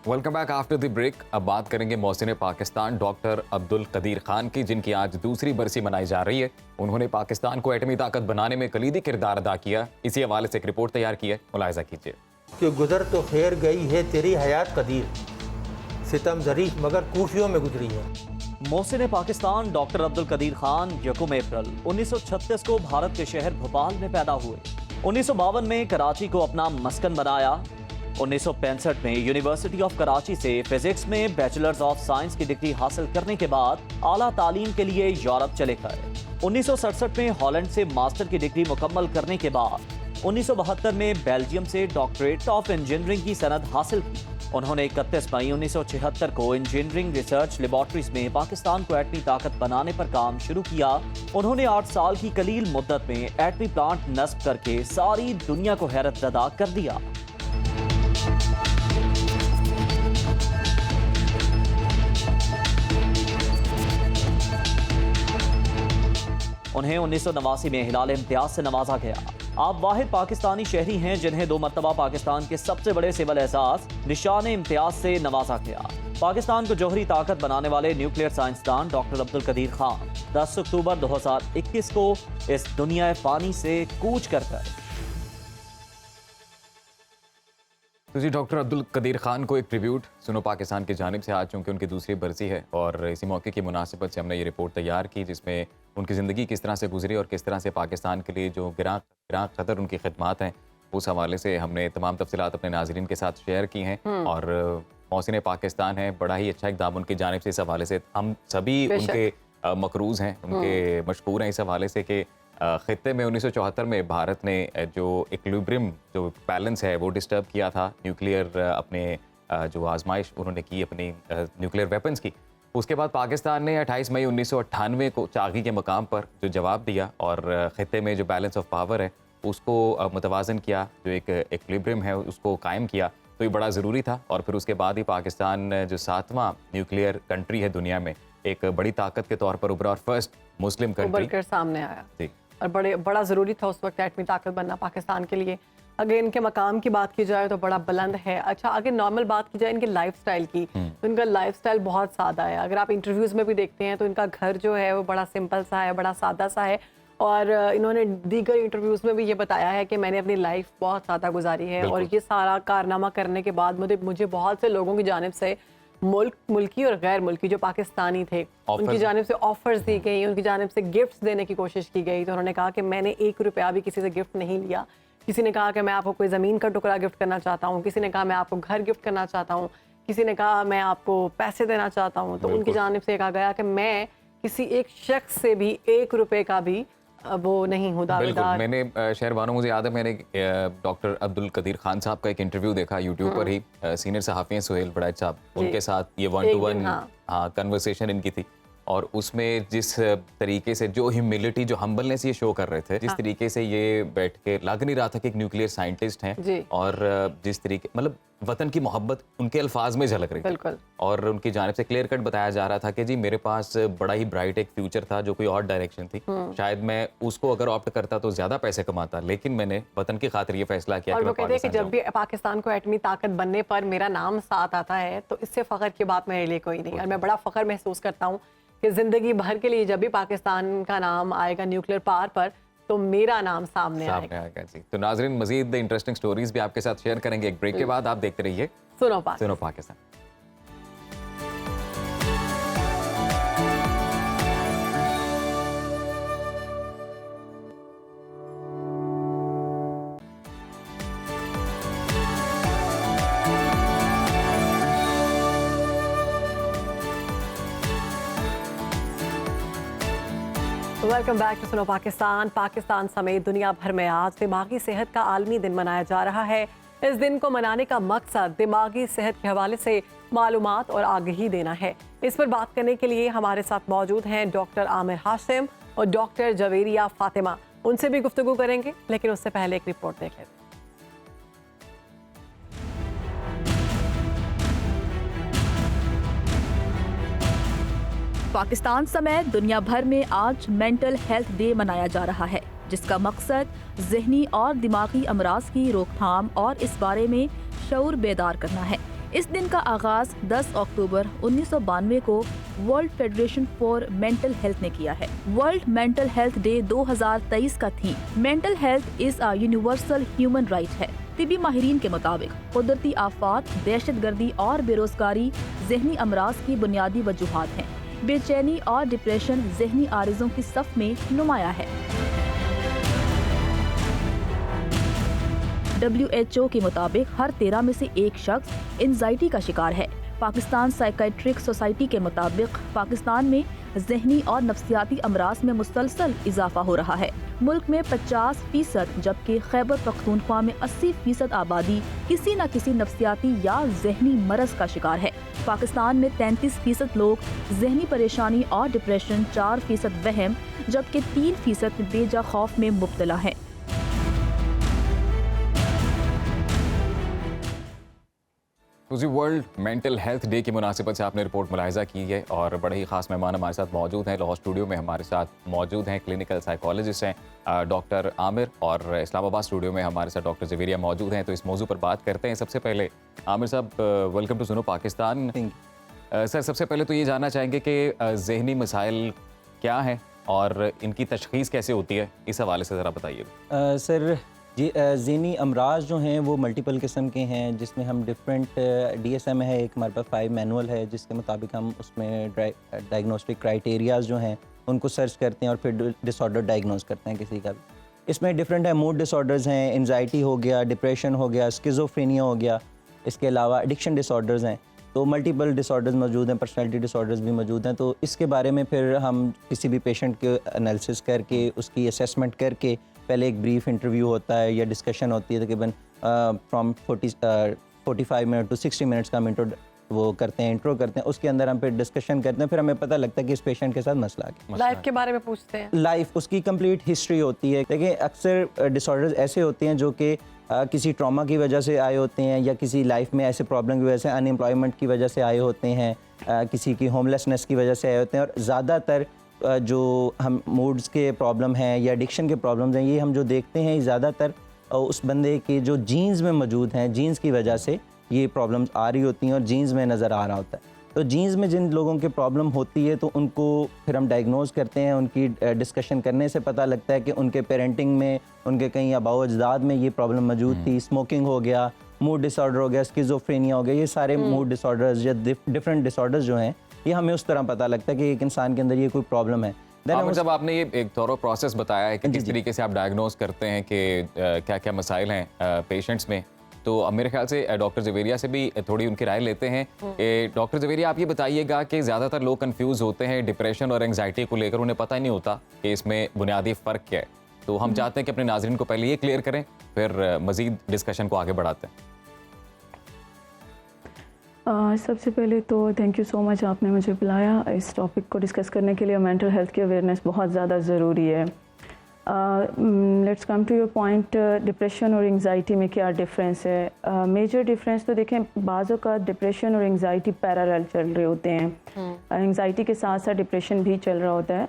Welcome back after the break. अब बात करेंगे मोहसिन पाकिस्तान डॉक्टर अब्दुल कदीर खान की, जिनकी आज दूसरी बरसी मनाई जा रही है। उन्होंने पाकिस्तान को एटमी ताकत बनाने में कलीदी किरदार अदा किया। इसी हवाले से एक रिपोर्ट तैयार की है, मुलाहिजा कीजिए। कि गुजर तो खैर गई है तेरी हयात कदीर, सितम ज़रीफ मगर कूफियों में गुजरी है। मोहसिन पाकिस्तान डॉक्टर अब्दुल कदीर खान 1 अप्रैल 1936 को भारत के शहर भोपाल में पैदा हुए। 1952 में कराची को अपना मस्कन बनाया। 1965 में यूनिवर्सिटी ऑफ कराची से फिजिक्स में बैचलर्स ऑफ साइंस की डिग्री हासिल करने के बाद आला तालीम के लिए यूरोप चले गए। 1967 में हॉलैंड से मास्टर की डिग्री मुकम्मल करने के बाद 1972 में बेल्जियम से डॉक्टरेट ऑफ इंजीनियरिंग की सनद हासिल की। उन्होंने 31 मई 1976 को इंजीनियरिंग रिसर्च लेबॉर्ट्रीज में पाकिस्तान को एटमी ताकत बनाने पर काम शुरू किया। उन्होंने 8 साल की कलील मुद्दत में एटमी प्लांट नस्ब करके सारी दुनिया को हैरत ज़दा कर दिया। उन्हें 1989 में हिलाल इम्तियाज से नवाजा गया। आप वाहिद पाकिस्तानी शहरी हैं जिन्हें 2 मरतबा पाकिस्तान के सबसे बड़े सिविल एहसास निशान इम्तियाज से नवाजा गया। पाकिस्तान को जौहरी ताकत बनाने वाले न्यूक्लियर साइंसदान डॉक्टर अब्दुल कदीर खान 10 अक्टूबर 2021 को इस दुनिया फानी से कूच कर गए। तो जी, डॉक्टर अब्दुल कदीर खान को एक ट्रिब्यूट सुनो पाकिस्तान की जानिब से, आज चूँकि उनकी दूसरी बरसी है और इसी मौके की मुनासिबत से हमने ये रिपोर्ट तैयार की, जिसमें उनकी ज़िंदगी किस तरह से गुजरी और किस तरह से पाकिस्तान के लिए जो गिरां कदर उनकी खिदमात हैं, उस हवाले से हमने तमाम तफसीलात अपने नाज़रीन के साथ शेयर की हैं। और मोहसिन पाकिस्तान है, बड़ा ही अच्छा इक़दाम उनकी जानिब से। इस हवाले से हम सभी उनके मकरूज़ हैं, उनके मशकूर हैं इस हवाले से कि ख़ित्ते में 1974 में भारत ने जो इक्विलिब्रियम जो बैलेंस है वो डिस्टर्ब किया था। न्यूक्लियर अपने जो आजमाइश उन्होंने की अपनी न्यूक्लियर वेपन्स की, उसके बाद पाकिस्तान ने 28 मई 1998 को चागी के मकाम पर जो जवाब दिया और ख़ित्ते में जो बैलेंस ऑफ पावर है उसको मुतवाज़न किया, जो एक इक्विलिब्रियम है उसको कायम किया। तो ये बड़ा ज़रूरी था। और फिर उसके बाद ही पाकिस्तान जो 7वां न्यूक्लियर कंट्री है दुनिया में, एक बड़ी ताकत के तौर पर उभरा और फर्स्ट मुस्लिम कंट्री सामने आया। जी। और बड़ा ज़रूरी था उस वक्त एटमी ताकत बनना पाकिस्तान के लिए। अगर इनके मकाम की बात की जाए तो बड़ा बुलंद है। अच्छा, अगर नॉर्मल बात की जाए इनके लाइफस्टाइल की, तो इनका लाइफस्टाइल बहुत सादा है। अगर आप इंटरव्यूज़ में भी देखते हैं तो इनका घर जो है वो बड़ा सिंपल सा है, बड़ा सादा सा है। और इन्होंने दीगर इंटरव्यूज़ में भी ये बताया है कि मैंने अपनी लाइफ बहुत सादा गुजारी है और ये सारा कारनामा करने के बाद मुझे बहुत से लोगों की जानिब से मुल्की और गैर मुल्की जो पाकिस्तानी थे उनकी जानिब से ऑफर्स दी गई, उनकी जानिब से गिफ्ट्स देने की कोशिश की गई। तो उन्होंने कहा कि मैंने 1 रुपया भी किसी से गिफ्ट नहीं लिया। किसी ने कहा कि मैं आपको कोई ज़मीन का टुकड़ा गिफ्ट करना चाहता हूँ, किसी ने कहा मैं आपको घर गिफ्ट करना चाहता हूँ, किसी ने कहा मैं आपको पैसे देना चाहता हूँ। तो उनकी जानिब से कहा गया कि मैं किसी एक शख्स से भी 1 रुपये का भी वो नहीं हूँ दावेदार। मैंने शहरबानो, मुझे याद है मैंने डॉक्टर अब्दुल कदीर खान साहब का एक इंटरव्यू देखा यूट्यूब पर ही। सीनियर सहाफ़ी हैं सुहेल बड़ाइच साहब, उनके साथ ये 1-to-1 कन्वर्सेशन इनकी थी। और उसमें जिस तरीके से जो ह्यूमिलिटी, जो हम्बलनेस ये शो कर रहे थे, जिस तरीके से ये बैठ के लग नहीं रहा था कि एक न्यूक्लियर साइंटिस्ट हैं, और जिस तरीके मतलब वतन की मोहब्बत उनके अल्फाज में झलक रही थी। और उनकी जानिब से क्लियर कट बताया जा रहा था कि जी मेरे पास बड़ा ही ब्राइट एक फ्यूचर था जो कोई और डायरेक्शन थी, शायद मैं उसको अगर ऑप्ट करता तो ज्यादा पैसे कमाता, लेकिन मैंने वतन की खातिर ये फैसला किया। और वो कहते हैं कि जब भी पाकिस्तान को एटमी ताकत बनने पर मेरा नाम साथ आता है तो इससे फ़ख्र की बात मेरे लिए कोई नहीं। और मैं बड़ा फ़ख्र महसूस करता हूँ कि ज़िंदगी भर के लिए जब भी पाकिस्तान का नाम आएगा न्यूक्लियर पावर पर, तो मेरा नाम सामने सामने आएगा। आएगा जी। तो नाजरीन, मजीद इंटरेस्टिंग स्टोरीज भी आपके साथ शेयर करेंगे एक ब्रेक के बाद। आप देखते रहिए सुनो पाक। सुनो पाकिस्तान। वेलकम बैक टू सुनो पाकिस्तान। पाकिस्तान समेत दुनिया भर में आज दिमागी सेहत का आलमी दिन मनाया जा रहा है। इस दिन को मनाने का मकसद दिमागी सेहत के हवाले से मालूमात और आगाही देना है। इस पर बात करने के लिए हमारे साथ मौजूद हैं डॉक्टर आमिर हाशिम और डॉक्टर जवेरिया फातिमा। उनसे भी गुफ्तगू करेंगे, लेकिन उससे पहले एक रिपोर्ट देख लेते हैं। पाकिस्तान समेत दुनिया भर में आज मेंटल हेल्थ डे मनाया जा रहा है, जिसका मकसद ज़हनी और दिमागी अमराज की रोकथाम और इस बारे में शऊर बेदार करना है। इस दिन का आगाज 10 अक्टूबर 1992 को world federation for mental health ने किया है। वर्ल्ड मेंटल हेल्थ डे 2023 का theme mental health is a universal human right है। तिबी माहिरीन के मुताबिक कुदरती आफात, दहशतगर्दी और बेरोजगारी ज़हनी अमराज की बुनियादी वजूहात हैं। बेचैनी और डिप्रेशन ज़हनी आरिज़ों की सफ में नुमाया है। WHO के मुताबिक हर 13 में से एक शख्स एंजाइटी का शिकार है। पाकिस्तान साइकेट्रिक सोसाइटी के मुताबिक पाकिस्तान में ज़हनी और नफ्सियाती अमराज में मुसलसल इजाफा हो रहा है। मुल्क में 50%, जबकि खैबर पख्तूनख्वा में 80% आबादी किसी न किसी नफ्सियाती या ज़हनी मरज का शिकार है। पाकिस्तान में 33% लोग ज़हनी परेशानी और डिप्रेशन, 4% वहम, जबकि 3% बेजा खौफ में मुब्तला है। तो जी, वर्ल्ड मेंटल हेल्थ डे की मुनासिबत से आपने रिपोर्ट मुलाहिजा की है और बड़े ही खास मेहमान हमारे साथ मौजूद हैं। लाहौर स्टूडियो में हमारे साथ मौजूद हैं क्लिनिकल साइकोलॉजिस्ट हैं डॉक्टर आमिर, और इस्लामाबाद स्टूडियो में हमारे साथ डॉक्टर जवेरिया मौजूद हैं। तो इस मौजू पर बात करते हैं। सबसे पहले आमिर साहब, वेलकम टू सुनो पाकिस्तान। सर, सबसे पहले तो ये जानना चाहेंगे कि ज़हनी मसाइल क्या हैं और इनकी तशख़ीस कैसे होती है, इस हवाले से ज़रा बताइए। सर जी, ज़हनी अमराज जो हैं वो मल्टीपल किस्म के हैं, जिसमें हम डिफरेंट DSM है, एक हमारे पास 5 मैनुअल है, जिसके मुताबिक हम उसमें डायग्नोस्टिक क्राइटेरियाज जो हैं उनको सर्च करते हैं और फिर डिसऑर्डर डायग्नोज करते हैं किसी का भी। इसमें डिफरेंट है, मूड डिसऑर्डर्स हैं, एंजाइटी हो गया, डिप्रेशन हो गया, स्किज़ोफ्रेनिया हो गया, इसके अलावा एडिक्शन डिसऑर्डर्स हैं। तो मल्टीपल डिसऑर्डर्स मौजूद हैं, पर्सनैलिटी डिसऑर्डर्स भी मौजूद हैं। तो इसके बारे में फिर हम किसी भी पेशेंट के एनालिसिस करके, उसकी असेसमेंट करके, पहले एक ब्रीफ इंटरव्यू होता है या डिस्कशन होती है, तकरीबन फ्रॉम 45 मिनट टू 60 मिनट्स का हम इंट्रो करते हैं। उसके अंदर हम फिर डिस्कशन करते हैं, फिर हमें पता लगता है कि इस पेशेंट के साथ मसला क्या है। लाइफ के बारे में पूछते हैं। लाइफ, उसकी कंप्लीट हिस्ट्री होती है। देखिए, अक्सर डिसऑर्डर्स ऐसे होते हैं जो कि किसी ट्रॉमा की वजह से आए होते हैं, या किसी लाइफ में ऐसे प्रॉब्लम की वजह से, अनएम्प्लॉयमेंट की वजह से आए होते हैं, किसी की होमलेसनेस की वजह से आए होते हैं। और ज़्यादातर जो हम मूड्स के प्रॉब्लम हैं या एडिक्शन के प्रॉब्लम्स हैं, ये हम जो देखते हैं ज़्यादातर उस बंदे के जो जीन्स में मौजूद हैं, जीन्स की वजह से ये प्रॉब्लम्स आ रही होती हैं और जीन्स में नज़र आ रहा होता है। तो जीन्स में जिन लोगों के प्रॉब्लम होती है, तो उनको फिर हम डायग्नोज करते हैं। उनकी डिस्कशन करने से पता लगता है कि उनके पेरेंटिंग में, उनके कहीं आबाओ अजदाद में ये प्रॉब्लम मौजूद थी। स्मोकिंग हो गया, मूड डिसऑर्डर हो गया, स्किज़ोफ्रेनिया हो गया, ये सारे मूड डिसऑर्डर्स या डिफरेंट डिसऑर्डर्स जो हैं, ये हमें उस तरह पता लगता है कि एक इंसान के अंदर ये कोई प्रॉब्लम है। जब आपने ये एक थोरो प्रोसेस बताया है कि किस तरीके से आप डायग्नोज करते हैं कि क्या क्या मसाइल हैं पेशेंट्स में, तो अब मेरे ख्याल से डॉक्टर जवेरिया से भी थोड़ी उनकी राय लेते हैं। डॉक्टर जवेरिया, आप ये बताइएगा कि ज़्यादातर लोग कंफ्यूज होते हैं डिप्रेशन और एंग्जाइटी को लेकर, उन्हें पता ही नहीं होता कि इसमें बुनियादी फ़र्क क्या है। तो हम चाहते हैं कि अपने नाज़रीन को पहले ये क्लियर करें, फिर मज़ीद डिस्कशन को आगे बढ़ाते हैं। सबसे पहले तो थैंक यू सो मच, आपने मुझे बुलाया इस टॉपिक को डिस्कस करने के लिए। मेंटल हेल्थ की अवेयरनेस बहुत ज़्यादा ज़रूरी है। Let's come to your point, depression और एंग्जाइटी में क्या डिफरेंस है। मेजर डिफरेंस तो देखें, बाज़ों का डिप्रेशन और एंग्जाइटी पैरेलल चल रहे होते हैं। एंग्जाइटी के साथ साथ डिप्रेशन भी चल रहा होता है।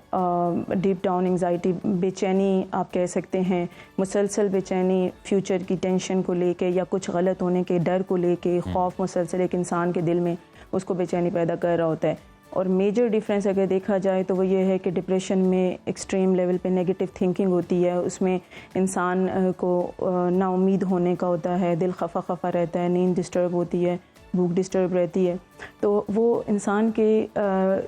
डीप डाउन एंग्जाइटी, बेचैनी आप कह सकते हैं, मुसलसल बेचैनी, फ्यूचर की टेंशन को लेके या कुछ गलत होने के डर को लेके, खौफ मुसलसल एक इंसान के दिल में उसको बेचैनी पैदा कर रहा होता है। और मेजर डिफरेंस अगर देखा जाए तो वो ये है कि डिप्रेशन में एक्सट्रीम लेवल पे नेगेटिव थिंकिंग होती है, उसमें इंसान को नाउम्मीद होने का होता है, दिल खफा खफा रहता है, नींद डिस्टर्ब होती है, भूख डिस्टर्ब रहती है। तो वो इंसान के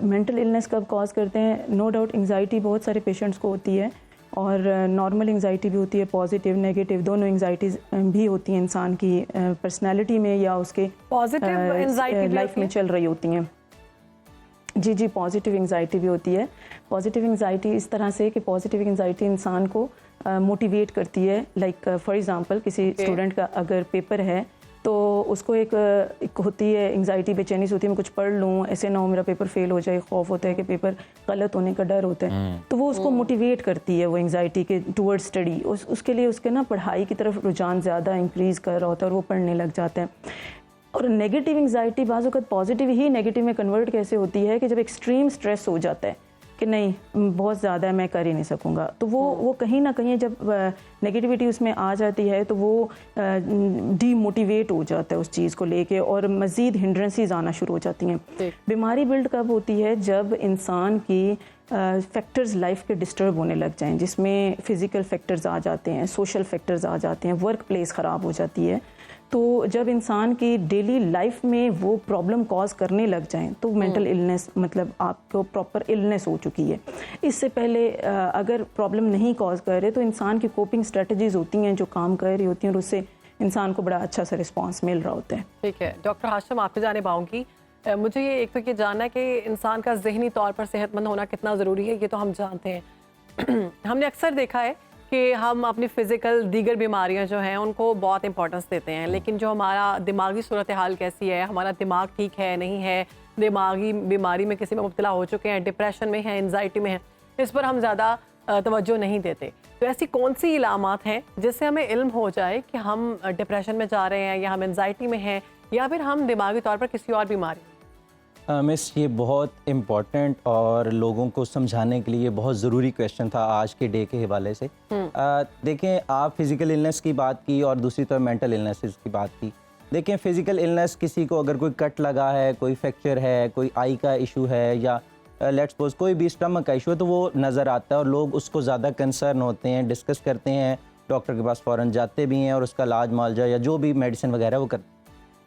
मेंटल इलनेस कब कॉज करते हैं? नो डाउट एंग्जाइटी बहुत सारे पेशेंट्स को होती है और नॉर्मल एंग्जाइटी भी होती है, पॉजिटिव नेगेटिव दोनों एंग्जाइटीज़ भी होती हैं इंसान की पर्सनैलिटी में या उसके पॉजिटिव एंग्जाइटी लाइफ में चल रही होती हैं। जी, पॉजिटिव एंग्जाइटी भी होती है। पॉजिटिव एंग्जाइटी इस तरह से कि पॉजिटिव एंग्जाइटी इंसान को मोटिवेट करती है। लाइक फॉर एग्जांपल किसी स्टूडेंट का अगर पेपर है तो उसको एक होती है एंग्जाइटी, बेचैनी होती है, मैं कुछ पढ़ लूँ, ऐसे ना हो मेरा पेपर फेल हो जाए, खौफ होता है कि पेपर गलत होने का डर होता है, तो वो उसको मोटिवेट करती है वो एंग्जाइटी के टूवर्ड्स स्टडी। उसके लिए उसके ना पढ़ाई की तरफ रुझान ज़्यादा इंक्रीज़ कर रहा होता है और वो पढ़ने लग जाता है। और नेगेटिव एंग्जाइटी बाज़ वक़्त पॉजिटिव ही नेगेटिव में कन्वर्ट कैसे होती है कि जब एक्सट्रीम स्ट्रेस हो जाता है कि नहीं बहुत ज़्यादा है, मैं कर ही नहीं सकूँगा, तो वो कहीं ना कहीं जब नेगेटिविटी उसमें आ जाती है तो वो डीमोटिवेट हो जाता है उस चीज़ को लेके और मज़ीद हिंड्रेंसेस आना शुरू हो जाती हैं। बीमारी बिल्ड कब होती है? जब इंसान की फैक्टर्स लाइफ के डिस्टर्ब होने लग जाएं, जिसमें फ़िज़िकल फैक्टर्स आ जाते हैं, सोशल फैक्टर्स आ जाते हैं, वर्क प्लेस ख़राब हो जाती है। तो जब इंसान की डेली लाइफ में वो प्रॉब्लम कॉज करने लग जाएं तो मेंटल इलनेस मतलब आपको प्रॉपर इलनेस हो चुकी है। इससे पहले अगर प्रॉब्लम नहीं कॉज कर रहे तो इंसान की कोपिंग स्ट्रेटजीज होती हैं जो काम कर रही होती हैं और उससे इंसान को बड़ा अच्छा सा रिस्पांस मिल रहा होता है। ठीक है डॉक्टर हाशिम, आपसे जाने पाऊँगी, मुझे ये एक तो ये जानना है कि इंसान का ज़हनी तौर पर सेहतमंद होना कितना ज़रूरी है, ये तो हम जानते हैं। हमने अक्सर देखा है कि हम अपनी फ़िज़िकल दीगर बीमारियां जो हैं उनको बहुत इंपॉर्टेंस देते हैं, लेकिन जो हमारा दिमागी सूरत हाल कैसी है, हमारा दिमाग ठीक है नहीं है, दिमागी बीमारी में किसी में मुब्तला हो चुके हैं, डिप्रेशन में हैं, एंजाइटी में हैं, इस पर हम ज़्यादा तवज्जो नहीं देते। तो ऐसी कौन सी इलामात हैं जिससे हमें इल्म हो जाए कि हम डिप्रेशन में जा रहे हैं या हम एंजाइटी में हैं या फिर हम दिमागी तौर पर किसी और बीमारी? मिस, ये बहुत इम्पॉर्टेंट और लोगों को समझाने के लिए बहुत ज़रूरी क्वेश्चन था आज के डे के हवाले से। देखें, आप फिज़िकल इलनेस की बात की और दूसरी तरफ मेंटल इलनेस की बात की। देखें, फ़िज़िकल इलनेस किसी को अगर कोई कट लगा है, कोई फ्रैक्चर है, कोई आई का इशू है या लेट्स सपोज कोई भी स्टमक का इशू है तो वो नज़र आता है और लोग उसको ज़्यादा कंसर्न होते हैं, डिस्कस करते हैं, डॉक्टर के पास फ़ौरन जाते भी हैं और उसका इलाज मुआवजा या जो भी मेडिसिन वगैरह वो करते हैं।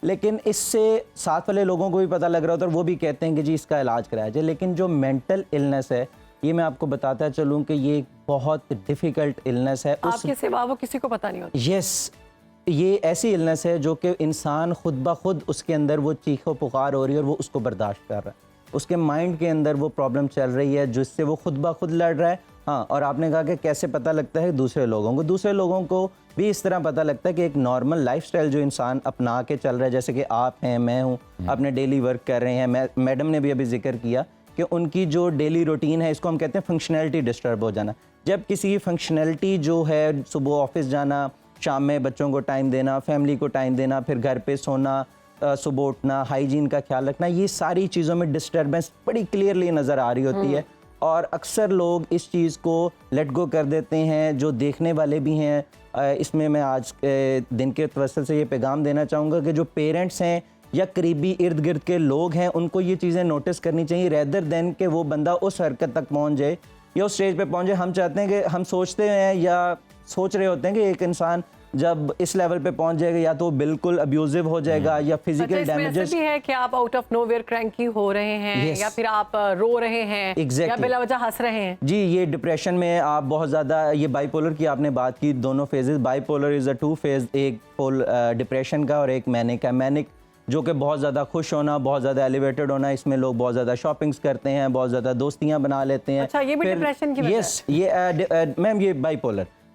लेकिन इससे साथ वाले लोगों को भी पता लग रहा होता है और वो भी कहते हैं कि जी इसका इलाज कराया जाए। लेकिन जो मेंटल इलनेस है ये मैं आपको बताता चलूँ कि ये बहुत डिफ़िकल्ट इलनेस है। आपके सिवा वो किसी को पता नहीं होता। यस, ये ऐसी इलनेस है जो कि इंसान खुद ब खुद उसके अंदर वो चीखो पुकार हो रही है और वो उसको बर्दाश्त कर रहा है, उसके माइंड के अंदर वो प्रॉब्लम चल रही है जिससे वो खुद ब खुद लड़ रहा है। हाँ, और आपने कहा कि कैसे पता लगता है दूसरे लोगों को भी इस तरह पता लगता है कि एक नॉर्मल लाइफस्टाइल जो इंसान अपना के चल रहा है, जैसे कि आप हैं, मैं हूँ, अपने डेली वर्क कर रहे हैं, मैडम ने भी अभी जिक्र किया कि उनकी जो डेली रूटीन है इसको हम कहते हैं फंक्शनैलिटी डिस्टर्ब हो जाना। जब किसी की फंक्शनैलिटी जो है, सुबह ऑफिस जाना, शाम में बच्चों को टाइम देना, फैमिली को टाइम देना, फिर घर पे सोना, सुबह उठना, हाइजीन का ख्याल रखना, ये सारी चीज़ों में डिस्टर्बेंस बड़ी क्लियरली नज़र आ रही होती है और अक्सर लोग इस चीज़ को लेट गो कर देते हैं, जो देखने वाले भी हैं। इसमें मैं आज दिन के तवस्सुल से ये पैगाम देना चाहूँगा कि जो पेरेंट्स हैं या करीबी इर्द गिर्द के लोग हैं उनको ये चीज़ें नोटिस करनी चाहिए रेदर देन कि वो बंदा उस हरकत तक पहुँच जाए या उस स्टेज पे पहुँच जाए। हम चाहते हैं कि हम सोचते हैं या सोच रहे होते हैं कि एक इंसान जब इस लेवल पे पहुंच जाएगा या तो बिल्कुल अब्यूजिव हो जाएगा या फिजिकल डैमेजेस भी है कि आप आउट ऑफ नोवेयर क्रैंकी हो रहे हैं या फिर आप रो रहे हैं या बिला वजह हंस रहे हैं। जी, ये डिप्रेशन में आप बहुत ज़्यादा, ये बाइपोलर की आपने बात की, दोनों phases, bipolar is a two phase, एक पोल डिप्रेशन का और एक मैनिक है। मैनिक जो कि बहुत ज़्यादा खुश होना, बहुत ज़्यादा एलिवेटेड होना, इसमें लोग बहुत ज़्यादा शॉपिंग्स करते हैं, बहुत ज़्यादा दोस्तियाँ बना लेते हैं। अच्छा, ये भी डिप्रेशन की वजह? यस, ये मैम ये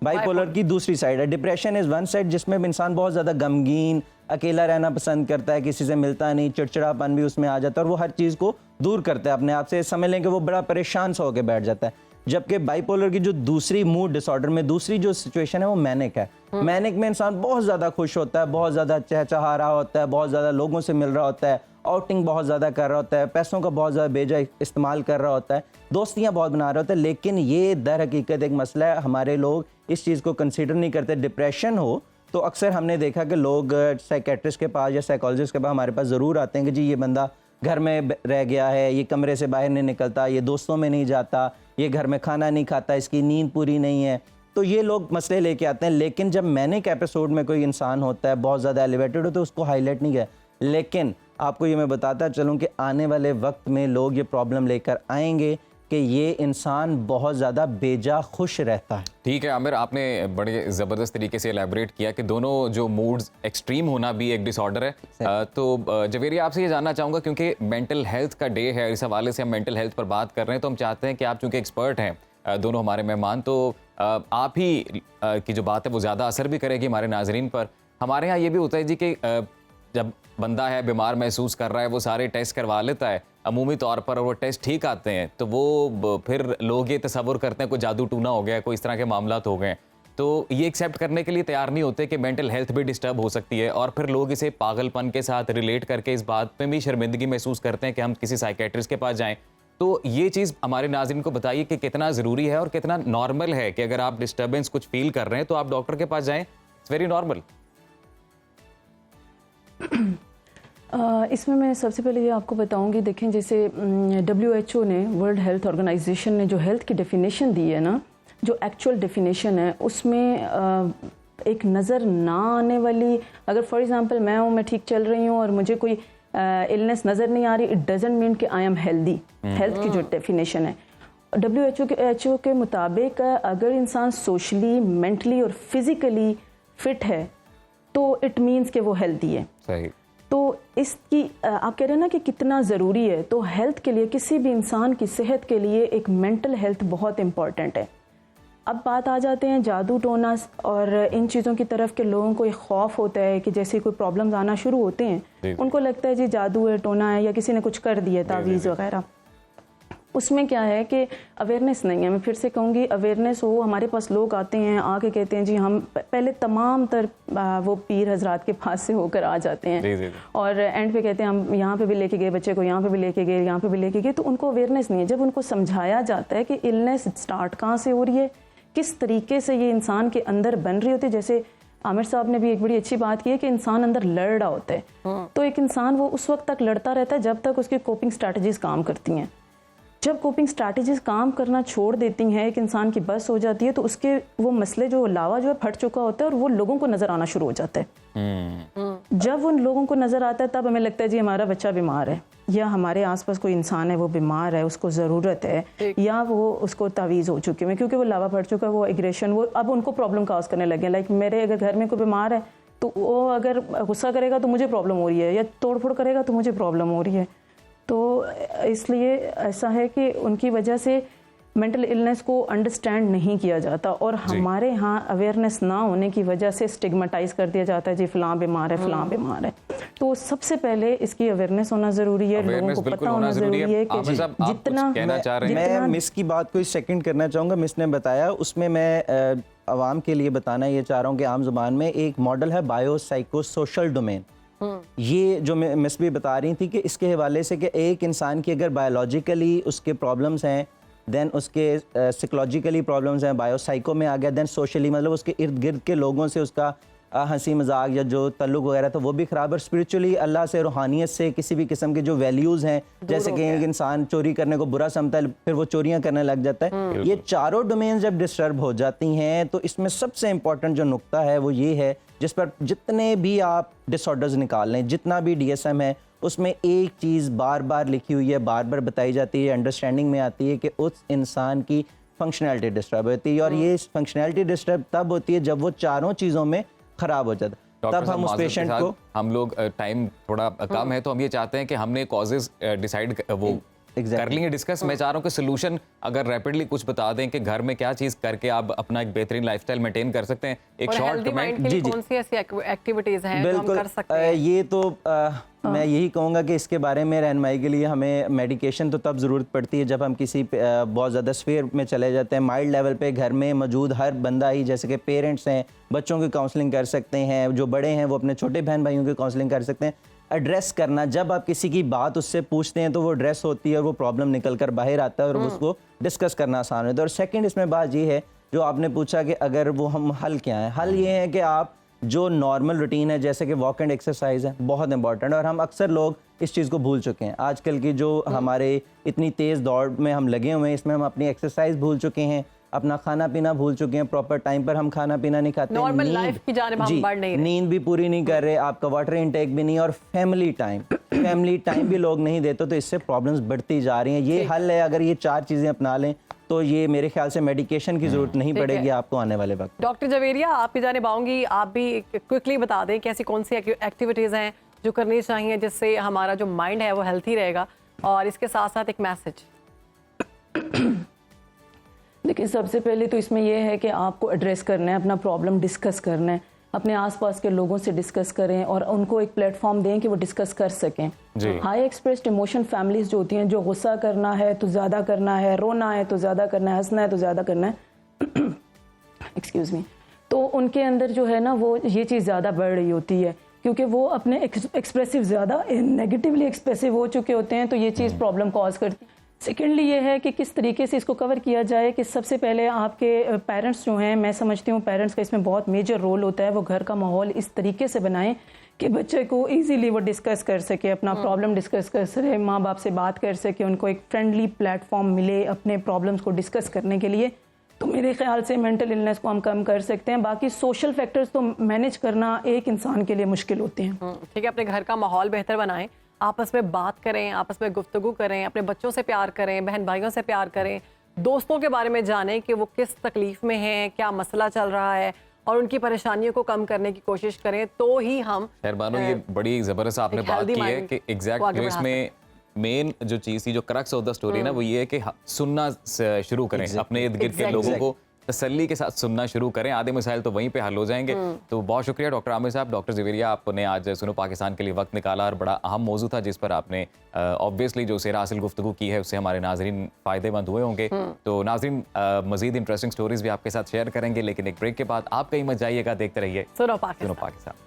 बाइपोलर की दूसरी साइड है। डिप्रेशन इज़ वन साइड जिसमें इंसान बहुत ज़्यादा गमगीन, अकेला रहना पसंद करता है, किसी से मिलता नहीं, चिड़चिड़ापन भी उसमें आ जाता है और वो हर चीज़ को दूर करता है अपने आप से, समझ लें कि वो बड़ा परेशान सा होकर बैठ जाता है। जबकि बाइपोलर की जो दूसरी मूड डिसऑर्डर में दूसरी जो सिचुएशन है वो मैनिक है। मैनिक में इंसान बहुत ज़्यादा खुश होता है, बहुत ज़्यादा चहचहा रहा होता है, बहुत ज़्यादा लोगों से मिल रहा होता है, आउटिंग बहुत ज़्यादा कर रहा होता है, पैसों का बहुत ज़्यादा बेजा इस्तेमाल कर रहा होता है, दोस्तियाँ बहुत बना रहा होता है। लेकिन ये दर हकीकत एक मसला है, हमारे लोग इस चीज़ को कंसीडर नहीं करते। डिप्रेशन हो तो अक्सर हमने देखा कि लोग साइकेट्रिस्ट के पास या साइकोलॉजिस्ट के पास हमारे पास ज़रूर आते हैं कि जी ये बंदा घर में रह गया है, ये कमरे से बाहर नहीं निकलता, ये दोस्तों में नहीं जाता, ये घर में खाना नहीं खाता, इसकी नींद पूरी नहीं है, तो ये लोग मसले लेके आते हैं। लेकिन जब मैनिक एपिसोड में कोई इंसान होता है बहुत ज़्यादा एलिवेटेड हो तो उसको हाईलाइट नहीं किया। लेकिन आपको ये मैं बताता चलूँ कि आने वाले वक्त में लोग ये प्रॉब्लम लेकर आएंगे कि ये इंसान बहुत ज़्यादा बेजा खुश रहता है। ठीक है आमिर, आपने बड़े ज़बरदस्त तरीके से एलैबोरेट किया कि दोनों जो मूड्स एक्सट्रीम होना भी एक डिसऑर्डर है। तो जवेरिया, आपसे ये जानना चाहूँगा, क्योंकि मेंटल हेल्थ का डे है, इस हवाले से हम मेंटल हेल्थ पर बात कर रहे हैं, तो हम चाहते हैं कि आप चूँकि एक्सपर्ट हैं, दोनों हमारे मेहमान, तो आप ही की जो बात है वो ज़्यादा असर भी करेगी हमारे नाजरीन पर। हमारे यहाँ ये भी होता है जी कि जब बंदा है बीमार महसूस कर रहा है, वो सारे टेस्ट करवा लेता है अमूमी तौर पर, और वो टेस्ट ठीक आते हैं, तो वो फिर लोग ये तसव्वुर करते हैं कोई जादू टूना हो गया, कोई इस तरह के मामलात हो गए, तो ये एक्सेप्ट करने के लिए तैयार नहीं होते कि मेंटल हेल्थ भी डिस्टर्ब हो सकती है, और फिर लोग इसे पागलपन के साथ रिलेट करके इस बात पे भी शर्मिंदगी महसूस करते हैं कि हम किसी साइकेट्रिस्ट के पास जाएं। तो ये चीज़ हमारे नाज़रीन को बताइए कि कितना ज़रूरी है और कितना नॉर्मल है कि अगर आप डिस्टर्बेंस कुछ फील कर रहे हैं तो आप डॉक्टर के पास जाएं, इट्स वेरी नॉर्मल। इसमें मैं सबसे पहले ये आपको बताऊंगी, देखें जैसे WHO ने, वर्ल्ड हेल्थ ऑर्गेनाइजेशन ने जो हेल्थ की डेफिनेशन दी है ना, जो एक्चुअल डेफिनेशन है उसमें एक नज़र ना आने वाली, अगर फॉर एग्जांपल मैं ठीक चल रही हूँ और मुझे कोई इलनेस नज़र नहीं आ रही, इट डजंट मीन कि आई एम हेल्दी। हेल्थ की जो डेफिनेशन है WHO के मुताबिक, अगर इंसान सोशली, मेंटली और फिज़िकली फिट है तो इट मीन्स कि वो हेल्दी है। सही। तो इसकी आप कह रहे हैं ना कि कितना ज़रूरी है, तो हेल्थ के लिए, किसी भी इंसान की सेहत के लिए एक मेंटल हेल्थ बहुत इम्पॉर्टेंट है। अब बात आ जाते हैं जादू टोना और इन चीज़ों की तरफ के लोगों को एक खौफ होता है कि जैसे कोई प्रॉब्लम्स आना शुरू होते हैं, उनको लगता है जी जादू है, टोना है, या किसी ने कुछ कर दिया, तावीज़ वगैरह। उसमें क्या है कि अवेयरनेस नहीं है। मैं फिर से कहूँगी, अवेयरनेस हो। हमारे पास लोग आते हैं, आके कहते हैं जी हम पहले तमाम तर वो पीर हजरात के पास से होकर आ जाते हैं और एंड पे कहते हैं हम यहाँ पे भी लेके गए बच्चे को, यहाँ पे भी लेके गए, यहाँ पे भी लेके गए, तो उनको अवेयरनेस नहीं है। जब उनको समझाया जाता है कि इलनेस स्टार्ट कहाँ से हो रही है, किस तरीके से ये इंसान के अंदर बन रही होती है, जैसे आमिर साहब ने भी एक बड़ी अच्छी बात की है कि इंसान अंदर लड़ रहा होता है, तो एक इंसान वो उस वक्त तक लड़ता रहता है जब तक उसकी कोपिंग स्ट्रैटेजीज काम करती हैं। जब कोपिंग स्ट्रैटेजीज काम करना छोड़ देती हैं, एक इंसान की बस हो जाती है, तो उसके वो मसले जो लावा जो है फट चुका होता है और वो लोगों को नजर आना शुरू हो जाता है। जब उन लोगों को नजर आता है तब हमें लगता है जी हमारा बच्चा बीमार है, या हमारे आसपास कोई इंसान है वो बीमार है, उसको ज़रूरत है, या वो उसको तावीज़ हो चुकी है, क्योंकि वो लावा फट चुका है, वो एग्रेशन, वो अब उनको प्रॉब्लम काज करने लगे। लाइक मेरे अगर घर में कोई बीमार है तो वो अगर गुस्सा करेगा तो मुझे प्रॉब्लम हो रही है, या तोड़ फोड़ करेगा तो मुझे प्रॉब्लम हो रही है। तो इसलिए ऐसा है कि उनकी वजह से मेंटल इलनेस को अंडरस्टैंड नहीं किया जाता, और हमारे यहाँ अवेयरनेस ना होने की वजह से स्टिग्मेटाइज कर दिया जाता है जी फलां बीमार है, फलां बीमार है। तो सबसे पहले इसकी अवेयरनेस होना ज़रूरी है, लोगों को पता होना ज़रूरी है कि जितना मैं मिस की बात को इस सेकंड करना चाहूँगा। मिस ने बताया, उसमें मैं आवाम के लिए बताना ये चाह रहा हूँ कि आम जुबान में एक मॉडल है बायो साइको सोशल डोमेन। ये जो मिस भी बता रही थी कि इसके हवाले से कि एक इंसान की अगर बायोलॉजिकली उसके प्रॉब्लम्स हैं, देन उसके साइकोलॉजिकली प्रॉब्लम्स हैं, बायोसाइको में आ गया, देन सोशली मतलब उसके इर्द गिर्द के लोगों से उसका हंसी मजाक या जो तल्लुक वगैरह तो वो भी ख़राब, और स्पिरिचुअली अल्लाह से, रूहानियत से, किसी भी किस्म के जो वैल्यूज़ हैं, जैसे कि एक इंसान चोरी करने को बुरा समझता है फिर वो चोरियां करने लग जाता है। ये चारों डोमेन जब डिस्टर्ब हो जाती हैं तो इसमें सबसे इम्पॉर्टेंट जो नुक्ता है वो ये है, जिस पर जितने भी आप डिसऑर्डर्स निकाल लें, जितना भी DSM है, उसमें एक चीज़ बार बार लिखी हुई है, बार बार बताई जाती है, अंडरस्टैंडिंग में आती है कि उस इंसान की फंक्शनैलिटी डिस्टर्ब होती है, और ये फंक्शनैलिटी डिस्टर्ब तब होती है जब वो चारों चीज़ों में ख़राब हो जाता है। तब हम उस पेशेंट को, हम लोग टाइम थोड़ा कम है तो हम ये चाहते हैं कि हमने कॉजेज डिसाइड वो कर लेंगे डिस्कस। मैं चाह रहा हूँ कि सोल्यूशन अगर रैपिडली कुछ बता दें कि घर में क्या चीज़ करके आप अपना एक बेहतरीन लाइफस्टाइल मेंटेन कर सकते हैं। एक शॉर्ट कमेंट। जी कौन सी ऐसी एक्टिविटीज़ हैं जो हम कर सकते हैं? ये तो मैं यही कहूँगा कि इसके बारे में रहनुमाई के लिए हमें मेडिकेशन तो तब ज़रूरत पड़ती है जब हम किसी बहुत ज़्यादा स्फीयर में चले जाते हैं। माइल्ड लेवल पे घर में मौजूद हर बंदा ही, जैसे कि पेरेंट्स हैं, बच्चों की काउंसलिंग कर सकते हैं, जो बड़े हैं वो अपने छोटे बहन भाइयों की काउंसलिंग कर सकते हैं। एड्रेस करना, जब आप किसी की बात उससे पूछते हैं तो वो एड्रेस होती है और वो प्रॉब्लम निकल कर बाहर आता है और उसको डिस्कस करना आसान होता है। और सेकंड इसमें बात ये है जो आपने पूछा कि अगर वो हम हल क्या है, हल ये है कि आप जो नॉर्मल रूटीन है जैसे कि वॉक एंड एक्सरसाइज है बहुत इंपॉर्टेंट है, और हम अक्सर लोग इस चीज़ को भूल चुके हैं। आजकल की जो हमारे इतनी तेज़ दौड़ में हम लगे हुए हैं, इसमें हम अपनी एक्सरसाइज भूल चुके हैं, अपना खाना पीना भूल चुके हैं, प्रॉपर टाइम पर हम खाना पीना नहीं खाते, नॉर्मल लाइफ की जानिब हम बढ़ नहीं रहे, नींद भी पूरी नहीं कर रहे, आपका वाटर इनटेक भी नहीं, और फैमिली टाइम भी लोग नहीं देते, तो इससे प्रॉब्लम्स बढ़ती जा रही हैं। ये हल है, अगर ये 4 चीज़ें अपना लें तो ये मेरे ख्याल से मेडिकेशन की जरूरत नहीं पड़ेगी आपको आने वाले वक्त। डॉक्टर जवेरिया, आपकी जानिब आऊंगी, आप भी क्विकली बता दें कि ऐसी कौन सी एक्टिविटीज़ हैं जो करनी चाहिए जिससे हमारा जो माइंड है वो हेल्थी रहेगा, और इसके साथ साथ एक मैसेज। देखिए, सबसे पहले तो इसमें यह है कि आपको एड्रेस करना है, अपना प्रॉब्लम डिस्कस करना है, अपने आसपास के लोगों से डिस्कस करें और उनको एक प्लेटफॉर्म दें कि वो डिस्कस कर सकें। हाई एक्सप्रेस्ड इमोशन फैमिलीज जो होती हैं, जो गुस्सा करना है तो ज़्यादा करना है, रोना है तो ज़्यादा करना है, हंसना है तो ज़्यादा करना है एक्सक्यूज़ मी, तो उनके अंदर जो है ना वो ये चीज़ ज़्यादा बढ़ रही होती है, क्योंकि वो अपने एक्सप्रेसिव ज़्यादा नेगेटिवली एक्सप्रेसिव हो चुके होते हैं, तो ये चीज़ प्रॉब्लम कॉज करती है। सेकेंडली ये है कि किस तरीके से इसको कवर किया जाए, कि सबसे पहले आपके पेरेंट्स जो हैं, मैं समझती हूँ पेरेंट्स का इसमें बहुत मेजर रोल होता है, वो घर का माहौल इस तरीके से बनाएं कि बच्चे को इजीली वो डिस्कस कर सके, अपना प्रॉब्लम डिस्कस कर सके, माँ बाप से बात कर सके, उनको एक फ्रेंडली प्लेटफॉर्म मिले अपने प्रॉब्लम्स को डिस्कस करने के लिए, तो मेरे ख्याल से मेंटल इलनेस को हम कम कर सकते हैं। बाकी सोशल फैक्टर्स तो मैनेज करना एक इंसान के लिए मुश्किल होते हैं। ठीक है, अपने घर का माहौल बेहतर बनाएं, आपस में बात करें, आपस में गुफ्तगू करें, अपने बच्चों से प्यार करें, बहन भाइयों से प्यार करें, दोस्तों के बारे में जानें कि वो किस तकलीफ में हैं, क्या मसला चल रहा है, और उनकी परेशानियों को कम करने की कोशिश करें, तो ही हम खैरबानो ये बड़ी ज़बरदस्त आपने बात की है कि एग्जैक्ट जो इसमें मेन जो चीज़ थी, जो क्रक्स ऑफ द स्टोरी ना, वो ये है कि सुनना शुरू करें, अपने इर्द गिर्द के लोगों को तसल्ली के साथ सुनना शुरू करें, आधे मसाइल तो वहीं पे हल हो जाएंगे। तो बहुत शुक्रिया डॉक्टर आमिर साहब। डॉक्टर जवेरिया, आपने आज सुनो पाकिस्तान के लिए वक्त निकाला, और बड़ा अहम मौजू था जिस पर आपने ऑब्वियसली जो सेरा हासिल गुफ्तगू की है उससे हमारे नाजरीन फ़ायदेमंद हुए होंगे। तो नाजरीन मज़ीद इंटरेस्टिंग स्टोरीज भी आपके साथ शेयर करेंगे, लेकिन एक ब्रेक के बाद आप कहीं मत जाइएगा, देखते रहिए सुनो Pakistan.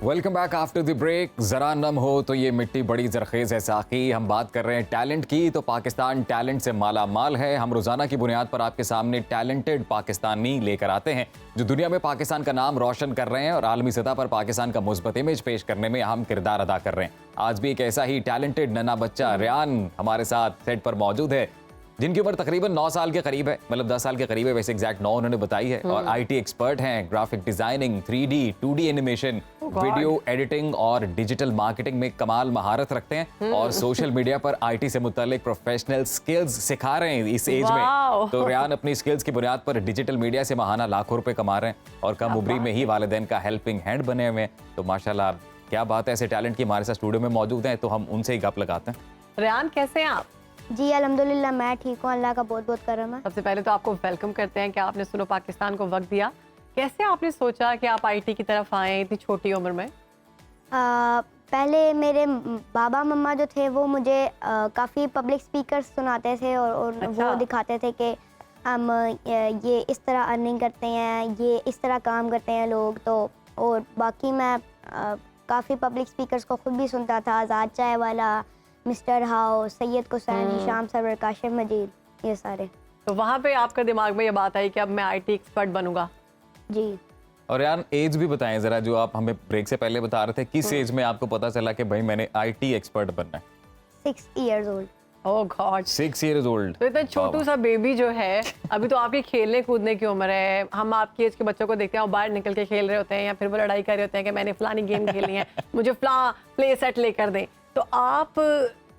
Welcome back after the break. जरा नम हो तो ये मिट्टी बड़ी जरखेज है साकी। हम बात कर रहे हैं टैलेंट की, तो पाकिस्तान टैलेंट से माला माल है। हम रोजाना की बुनियाद पर आपके सामने टैलेंटेड पाकिस्तानी लेकर आते हैं जो दुनिया में पाकिस्तान का नाम रोशन कर रहे हैं और आलमी सतह पर पाकिस्तान का मुस्बत इमेज पेश करने में अहम किरदार अदा कर रहे हैं। आज भी एक ऐसा ही टैलेंटेड नन्हा बच्चा रेयान हमारे साथ सेट पर मौजूद है, जिनकी उम्र तकरीबन 9 साल के करीब है, मतलब 10 साल के करीब है, वैसे एग्जैक्ट 9 उन्होंने बताई है, और आईटी एक्सपर्ट हैं, graphic designing, 3D 2D animation, video editing और डिजिटल मार्केटिंग में कमाल महारत रखते हैं, और सोशल मीडिया पर आईटी से मुतालिक प्रोफेशनल स्किल्स सिखा रहे हैं इस एज में। तो रेयान अपनी स्किल्स की बुनियाद पर डिजिटल मीडिया से माहाना लाखों रुपए कमा रहे हैं और कम उम्री में ही वालिदैन का हेल्पिंग हैंड बने हुए हैं। तो माशाल्लाह क्या बात है, ऐसे टैलेंट की हमारे साथ स्टूडियो में मौजूद हैं, तो हम उनसे ही गप लगाते हैं। रेयान, कैसे हैं आप? जी अल्हम्दुलिल्लाह, मैं ठीक हूँ, अल्लाह का बहुत बहुत करम है। सबसे पहले तो आपको वेलकम करते हैं कि आपने सुनो पाकिस्तान को वक्त दिया। कैसे आपने सोचा कि आप आईटी की तरफ आए इतनी छोटी उम्र में? पहले मेरे बाबा मम्मा जो थे वो मुझे काफ़ी पब्लिक स्पीकर्स सुनाते थे और अच्छा। वो दिखाते थे कि हम ये इस तरह अर्निंग करते हैं, ये इस तरह काम करते हैं लोग। तो और बाकी मैं काफ़ी पब्लिक स्पीकर्स को खुद भी सुनता था, आज़ाद चाय वाला, मिस्टर हाउ, सैयद कुसैन, हिशाम सरवर, काशिफ मजीद, ये सारे। तो वहाँ पे आपके दिमाग में ये बात आई कि अब मैं आईटी एक्सपर्ट बनूंगा? जी। और यार एज भी बताएं जरा, जो आप हमें ब्रेक से पहले बता रहे थे, किस एज में आपको पता चला कि भाई मैंने आईटी एक्सपर्ट बनना है? 6 years old। ओह गॉड, 6 years old। तो इतना छोटू सा बेबी जो है, अभी तो आपकी खेलने कूदने की उम्र है। हम आपकी एज के बच्चों को देखते हैं, वो बाहर निकल के खेल रहे होते हैं या फिर वो लड़ाई कर रहे होते हैं कि मैंने फलानी गेम खेलनी है, मुझे फला प्ले सेट लेकर दें। तो आप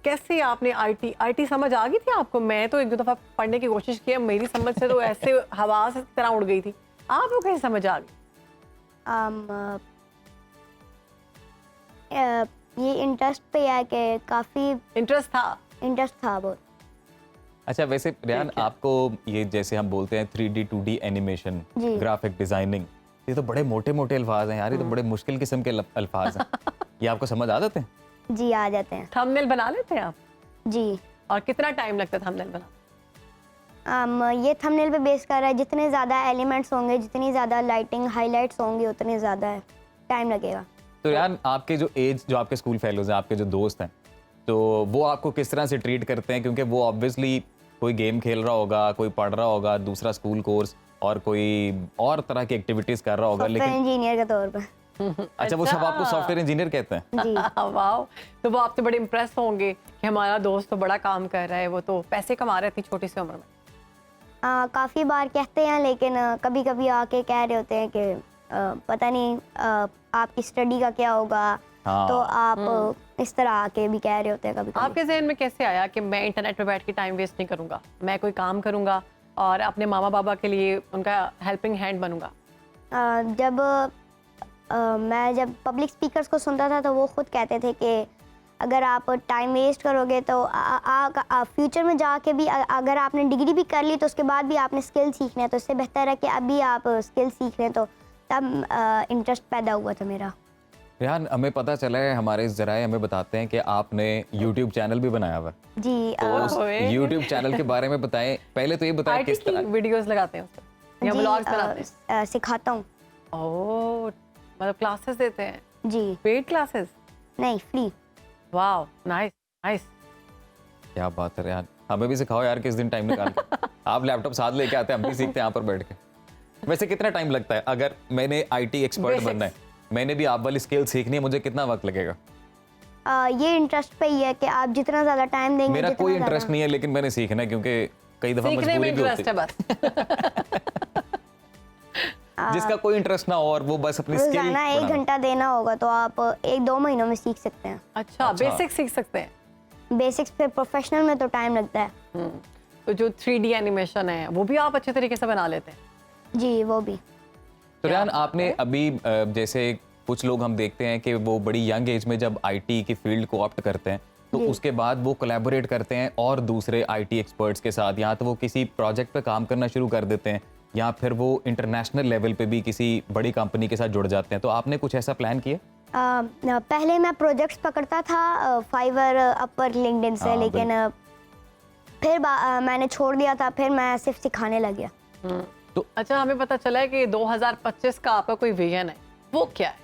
कैसे, आपने आईटी समझ आ गई थी आपको? मैं तो 1-2 दफ़ा पढ़ने की कोशिश की, मेरी समझ से तो ऐसे हवा से तरह उड़ गई थी, आपको कैसे समझ आ गई? ये इंटरेस्ट पे है कि काफ़ी इंटरेस्ट था बहुत। अच्छा, वैसे रेयान आपको ये जैसे हम बोलते हैं 3D 2D animation, graphic designing, ये तो बड़े मोटे मोटे अल्फाज हैं यार, ये तो बड़े मुश्किल किस्म के अल्फाज हैं। ये आपको समझ आ जाते हैं? जी आ जाते हैं। थंबनेल बना लेते हैं आप? जी। और कितना टाइम लगता है थंबनेल बना? ये थंबनेल पे बेस कर रहा है, जितने ज़्यादा एलिमेंट्स होंगे, जितनी ज़्यादा लाइटिंग हाइलाइट्स होंगी, उतने ज़्यादा टाइम लगेगा। तो यार आपके जो आपके स्कूल फेलोज हैं, आपके जो दोस्त हैं, तो वो आपको किस तरह से ट्रीट करते हैं? क्योंकि वो ऑब्वियसली कोई गेम खेल रहा होगा, कोई पढ़ रहा होगा, दूसरा स्कूल कोर्स और कोई और तरह की एक्टिविटीज कर रहा होगा, लेकिन इंजीनियर के तौर पर। अच्छा, वो सब आपको सॉफ्टवेयर इंजीनियर कहते हैं? जी। वाह, तो वो आपसे बड़े इम्प्रेस होंगे कि हमारा दोस्त तो बड़ा काम कर रहा है, वो तो पैसे कमा रहे थे छोटी सी उम्र में। काफ़ी बार कहते हैं, लेकिन कभी कभी आके कह रहे होते हैं कि पता नहीं आपकी स्टडी का क्या होगा। हाँ। तो आप इस तरह आके भी कह रहे होते हैं कभी कभी। आपके जहन में कैसे आया कि मैं इंटरनेट पे बैठ के टाइम वेस्ट नहीं करूंगा, मैं कोई काम करूंगा और अपने मामा बाबा के लिए उनका हेल्पिंग हैंड बनूंगा? जब पब्लिक स्पीकर्स को सुनता था तो वो खुद कहते थे कि अगर आप टाइम वेस्ट करोगे तो फ्यूचर में जाके भी अगर आपने डिग्री भी कर ली तो उसके बाद भी आपने स्किल सीखना है, तो इससे बेहतर है कि अभी आप स्किल सीख लें। तो तब इंटरेस्ट पैदा हुआ था मेरा। रेहान, हमें पता चला है, हमारे इस जराए हमें बताते हैं कि आपने YouTube चैनल भी बनाया हुआ है। जी। तो उस YouTube चैनल के बारे में बताएं। पहले तो ये बताएं किस तरह वीडियोस लगाते हैं उस पर या व्लॉग्स बनाते हैं? सिखाता हूँ। ओह, मतलब क्लासेस देते हैं? जी। Paid classes? नहीं, फ्री। Wow, nice nice. क्या बात है रेहान, हमें भी सिखाओ यार किस दिन टाइम निकाल के। आप लैपटॉप साथ लेके आते हैं, हम भी सीखते हैं यहाँ पर बैठ के। वैसे कितना टाइम लगता है? अगर मैंने IT एक्सपर्ट बनना है, मैंने भी आप वाली स्किल सीखनी है, मुझे कितना वक्त लगेगा? ये इंटरेस्ट पे ही है कि आप जितना ज्यादा टाइम देंगे। मेरा कोई इंटरेस्ट नहीं है, लेकिन मैंने सीखना है क्योंकि कई दफा मजबूरी भी होती है। जिसका कोई इंटरेस्ट ना हो और वो बस अपनी स्किल रोजाना 1 घंटा देना होगा तो आप 1-2 महीनों में सीख सकते हैं। अच्छा, बेसिक सीख सकते हैं? बेसिक्स पे प्रोफेशनल में तो टाइम लगता है। तो जो 3D एनिमेशन है वो भी आप अच्छे तरीके से बना लेते हैं? जी, वो भी। तो रेहान, आपने अभी जैसे कुछ लोग हम देखते हैं कि वो बड़ी यंग एज में जब IT की फील्ड को ऑप्ट करते हैं तो उसके बाद वो कोलैबोरेट करते हैं और दूसरे IT एक्सपर्ट्स के साथ, या तो वो किसी प्रोजेक्ट पे काम करना शुरू कर देते हैं या फिर वो इंटरनेशनल लेवल पे भी किसी बड़ी कंपनी के साथ जुड़ जाते हैं। तो आपने कुछ ऐसा प्लान किया? पहले मैं प्रोजेक्ट्स पकड़ता था फाइवर, अपवर, लिंक्डइन से, लेकिन फिर मैंने छोड़ दिया था, फिर मैं सिर्फ सिखाने लग गया। तो अच्छा, हमें पता चला है कि 2025 का आपका कोई विजन है, वो क्या है?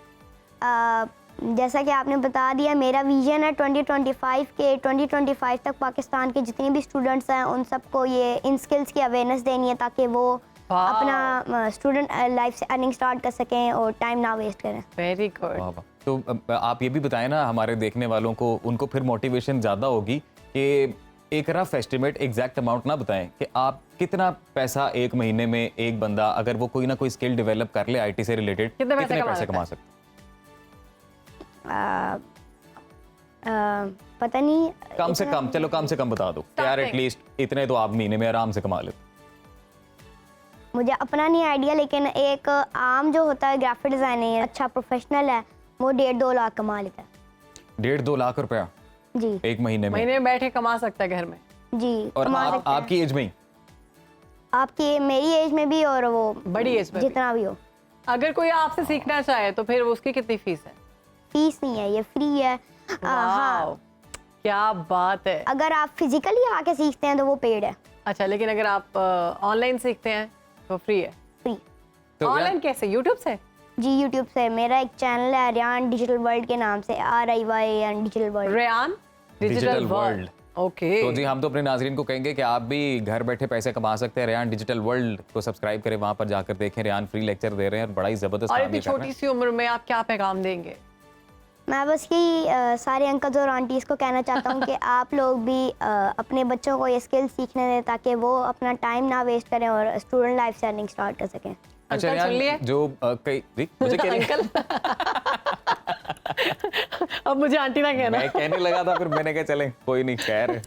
जैसा कि आपने बता दिया, मेरा विजन है 2025 के 2025 तक पाकिस्तान के जितने भी स्टूडेंट्स हैं उन सबको ये इन स्किल्स की अवेयरनेस देनी है ताकि वो अपना स्टूडेंट लाइफ से अर्निंग स्टार्ट कर सकें और टाइम ना वेस्ट करें। Very good. तो आप ये भी बताएं ना हमारे देखने वालों को, उनको फिर मोटिवेशन ज़्यादा होगी कि एक रफ एस्टिमेट, एग्जैक्ट अमाउंट ना बताएं कि आप कितना पैसा एक महीने में एक बंदा अगर वो कोई ना कोई स्किल डेवलप कर ले IT से रिलेटेड, कितने पैसे कमा सकते? पता नहीं, कम से कम, चलो कम से कम बता दो यार, एटलीस्ट इतने तो आप महीने में आराम से कमा लेते। मुझे अपना नहीं आइडिया, लेकिन एक आम जो होता है ग्राफिक डिजाइनर, अच्छा प्रोफेशनल है, वो 1.5-2 लाख कमा लेता है। 1.5-2 लाख रुपया जी, एक महीने में बैठे कमा सकता है घर में? जी। और आपकी एज में? आपकी, मेरी एज में भी और वो बड़ी एज में जितना भी हो। अगर कोई आपसे सीखना चाहे तो फिर उसकी कितनी फीस है? फीस नहीं है, ये फ्री है। हाँ, क्या बात है। अगर आप फिजिकली आके सीखते हैं तो वो पेड है। अच्छा, लेकिन अगर आप ऑनलाइन सीखते हैं तो फ्री है? फ्री। तो ऑनलाइन कैसे? यूट्यूब से? जी, यूट्यूब से। मेरा एक चैनल है रेहान डिजिटल वर्ल्ड के नाम से, RIYAN digital world. Rehan digital world, okay. तो जी हम तो अपने नाजरीन को कहेंगे कि आप भी घर बैठे पैसे कमा सकते हैं। रेहान डिजिटल वर्ल्ड को सब्सक्राइब करें, वहां पर जाकर देखें। रेहान फ्री लेक्चर दे रहे हैं और बड़ा ही जबरदस्त और काम इतनी ये कर रहे हैं। छोटी सी उम्र में आप क्या पैगाम देंगे? मैं बस यही सारे अंकल्स और आंटीज़ को कहना चाहता हूँ कि आप लोग भी अपने बच्चों को ये स्किल सीखने दें ताकि वो अपना टाइम ना वेस्ट करें और स्टूडेंट लाइफ से अर्निंग स्टार्ट कर सकें। अच्छा यार, जो कई मुझे कह अंकल अब मुझे आंटी ना कहना। मैं कहने लगा था, फिर मैंने कहा चलें कोई नहीं, खैर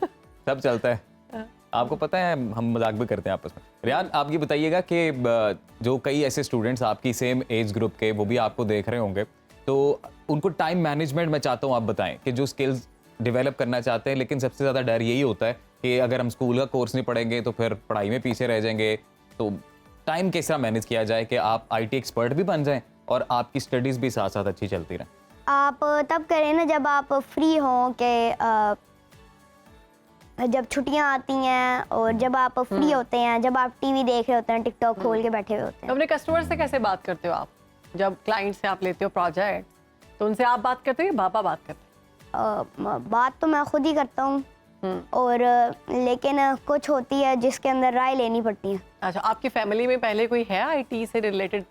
सब चलता है। आपको पता है हम मजाक भी करते हैं आपस में। रेहान, आप ये बताइएगा कि जो कई ऐसे स्टूडेंट्स आपकी सेम एज ग्रुप के वो भी आपको देख रहे होंगे, तो उनको टाइम मैनेजमेंट में चाहता हूँ आप बताएं कि जो स्किल्स डेवलप करना चाहते हैं, लेकिन सबसे ज़्यादा डर यही होता है कि अगर हम स्कूल का कोर्स नहीं पढ़ेंगे तो फिर पढ़ाई में पीछे रह जाएंगे। तो टाइम कैसे मैनेज किया जाए कि आप IT एक्सपर्ट भी बन जाएं और आपकी स्टडीज़ भी साथ साथ अच्छी चलती रहें? आप तब करें ना जब आप फ्री हों, कि जब छुट्टियां आती हैं और जब आप फ्री होते हैं, जब आप टीवी देख रहे होते हैं, टिकटॉक खोल के बैठे हुए होते हैं। अपने कस्टमर से कैसे बात करते हो आप? जब क्लाइंट से आप लेते हो प्रोजेक्ट तो उनसे आप बात करते हो या पापा बात करते हैं? बात तो मैं खुद ही करता हूँ और लेकिन कुछ होती है जिसके अंदर राय लेनी पड़ती है। अच्छा, आपकी फैमिली में पहले कोई है आईटी से रिलेटेड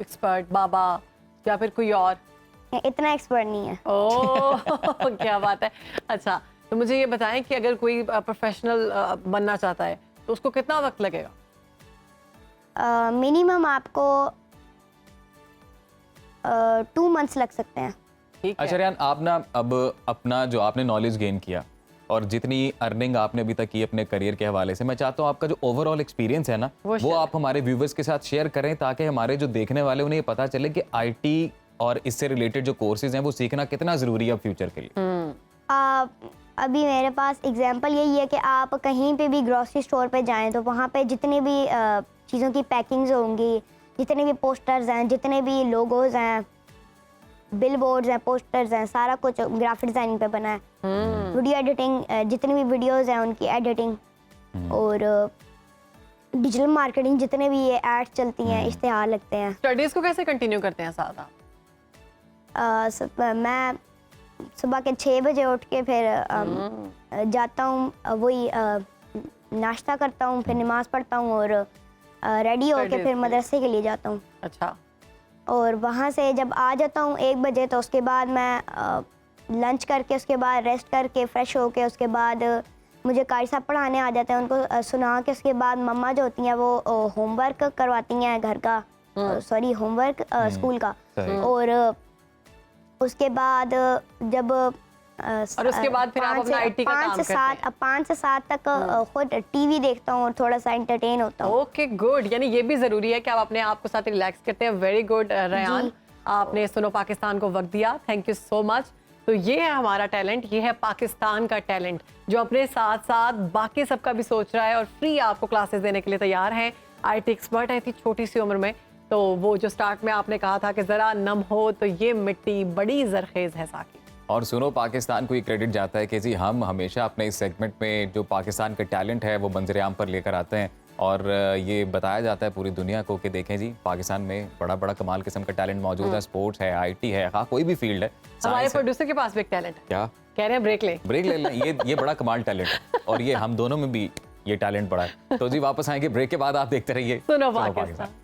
एक्सपर्ट, बाबा या फिर कोई और? इतना एक्सपर्ट नहीं है। ओह क्या बात है। अच्छा, तो मुझे ये बताएं कि अगर कोई प्रोफेशनल बनना चाहता है तो उसको कितना वक्त लगेगा? मिनिमम आपको 2 मंथ्स लग सकते हैं। ठीक है। अच्छा रियान, आप ना अब अपना जो आपने नॉलेज गेन किया और जितनी अर्निंग आपने अभी तक की अपने करियर के हवाले से, मैं चाहता हूँ आपका जो ओवरऑल एक्सपीरियंस है ना वो आप हमारे व्यूवर्स के साथ शेयर करें ताकि हमारे जो देखने वाले उन्हें ये पता चले कि आईटी और इससे रिलेटेड जो कोर्सेज हैं वो सीखना कितना ज़रूरी है फ्यूचर के लिए। अभी मेरे पास एग्जांपल यही है कि आप कहीं पे भी ग्रोसरी स्टोर पे जाएं तो वहाँ पे जितने भी चीज़ों की पैकिंग्स होंगी, जितने भी पोस्टर्स हैं, जितने भी लोगोज हैं, बिल बोर्ड्स हैं, पोस्टर्स हैं, सारा कुछ ग्राफिक डिजाइनिंग पे बना है। वीडियो एडिटिंग, जितनी भी वीडियोस हैं उनकी एडिटिंग और डिजिटल मार्केटिंग, जितने भी ये एड्स चलती हैं, इश्तिहार लगते हैं। स्टडीज को कैसे कंटिन्यू करते हैं साथ आप? मैं सुबह के 6 बजे उठ के फिर जाता हूँ, वही नाश्ता करता हूँ, फिर नमाज पढ़ता हूँ और रेडी होके फिर मदरसे के लिए जाता हूँ। अच्छा। और वहाँ से जब आ जाता हूँ 1 बजे तो उसके बाद मैं लंच करके उसके बाद रेस्ट करके फ्रेश होके उसके बाद मुझे कारी साहब पढ़ाने आ जाते हैं, उनको सुना के उसके बाद मम्मा जो होती हैं वो होमवर्क करवाती हैं घर का, सॉरी होमवर्क स्कूल का। और उसके बाद जब और उसके बाद फिर आप अपना आईटी का काम करते हैं। 5 से 7 तक खुद टीवी देखता हूँ और थोड़ा सा एंटरटेन होता हूँ। ओके गुड, यानी ये भी जरूरी है कि आप अपने आप को साथ रिलैक्स करते हैं। वेरी गुड रयान, आपने सुनो पाकिस्तान को वक्त दिया, थैंक यू सो मच। तो ये है हमारा टैलेंट, ये है पाकिस्तान का टैलेंट जो अपने साथ साथ बाकी सबका भी सोच रहा है और फ्री आपको क्लासेस देने के लिए तैयार है। आईटी एक्सपर्ट है इतनी छोटी सी उम्र में, तो वो जो स्टार्ट में आपने कहा था कि जरा नम हो तो ये मिट्टी बड़ी जरखेज है साकी। और सुनो पाकिस्तान को ये क्रेडिट जाता है कि जी हम हमेशा अपने इस सेगमेंट में जो पाकिस्तान का टैलेंट है वो मंजर आम पर लेकर आते हैं और ये बताया जाता है पूरी दुनिया को कि देखें जी पाकिस्तान में बड़ा बड़ा कमाल किस्म का टैलेंट मौजूद है। स्पोर्ट्स है, आईटी है, हाँ कोई भी फील्ड है। हमारे प्रोड्यूसर के पास भी एक टैलेंट है। क्या कह रहे हैं? ब्रेक ले लें। ये बड़ा कमाल टैलेंट है और ये हम दोनों में भी ये टैलेंट बड़ा है। तो जी वापस आएंगे ब्रेक के बाद, आप देखते रहिए सुनो पाकिस्तान।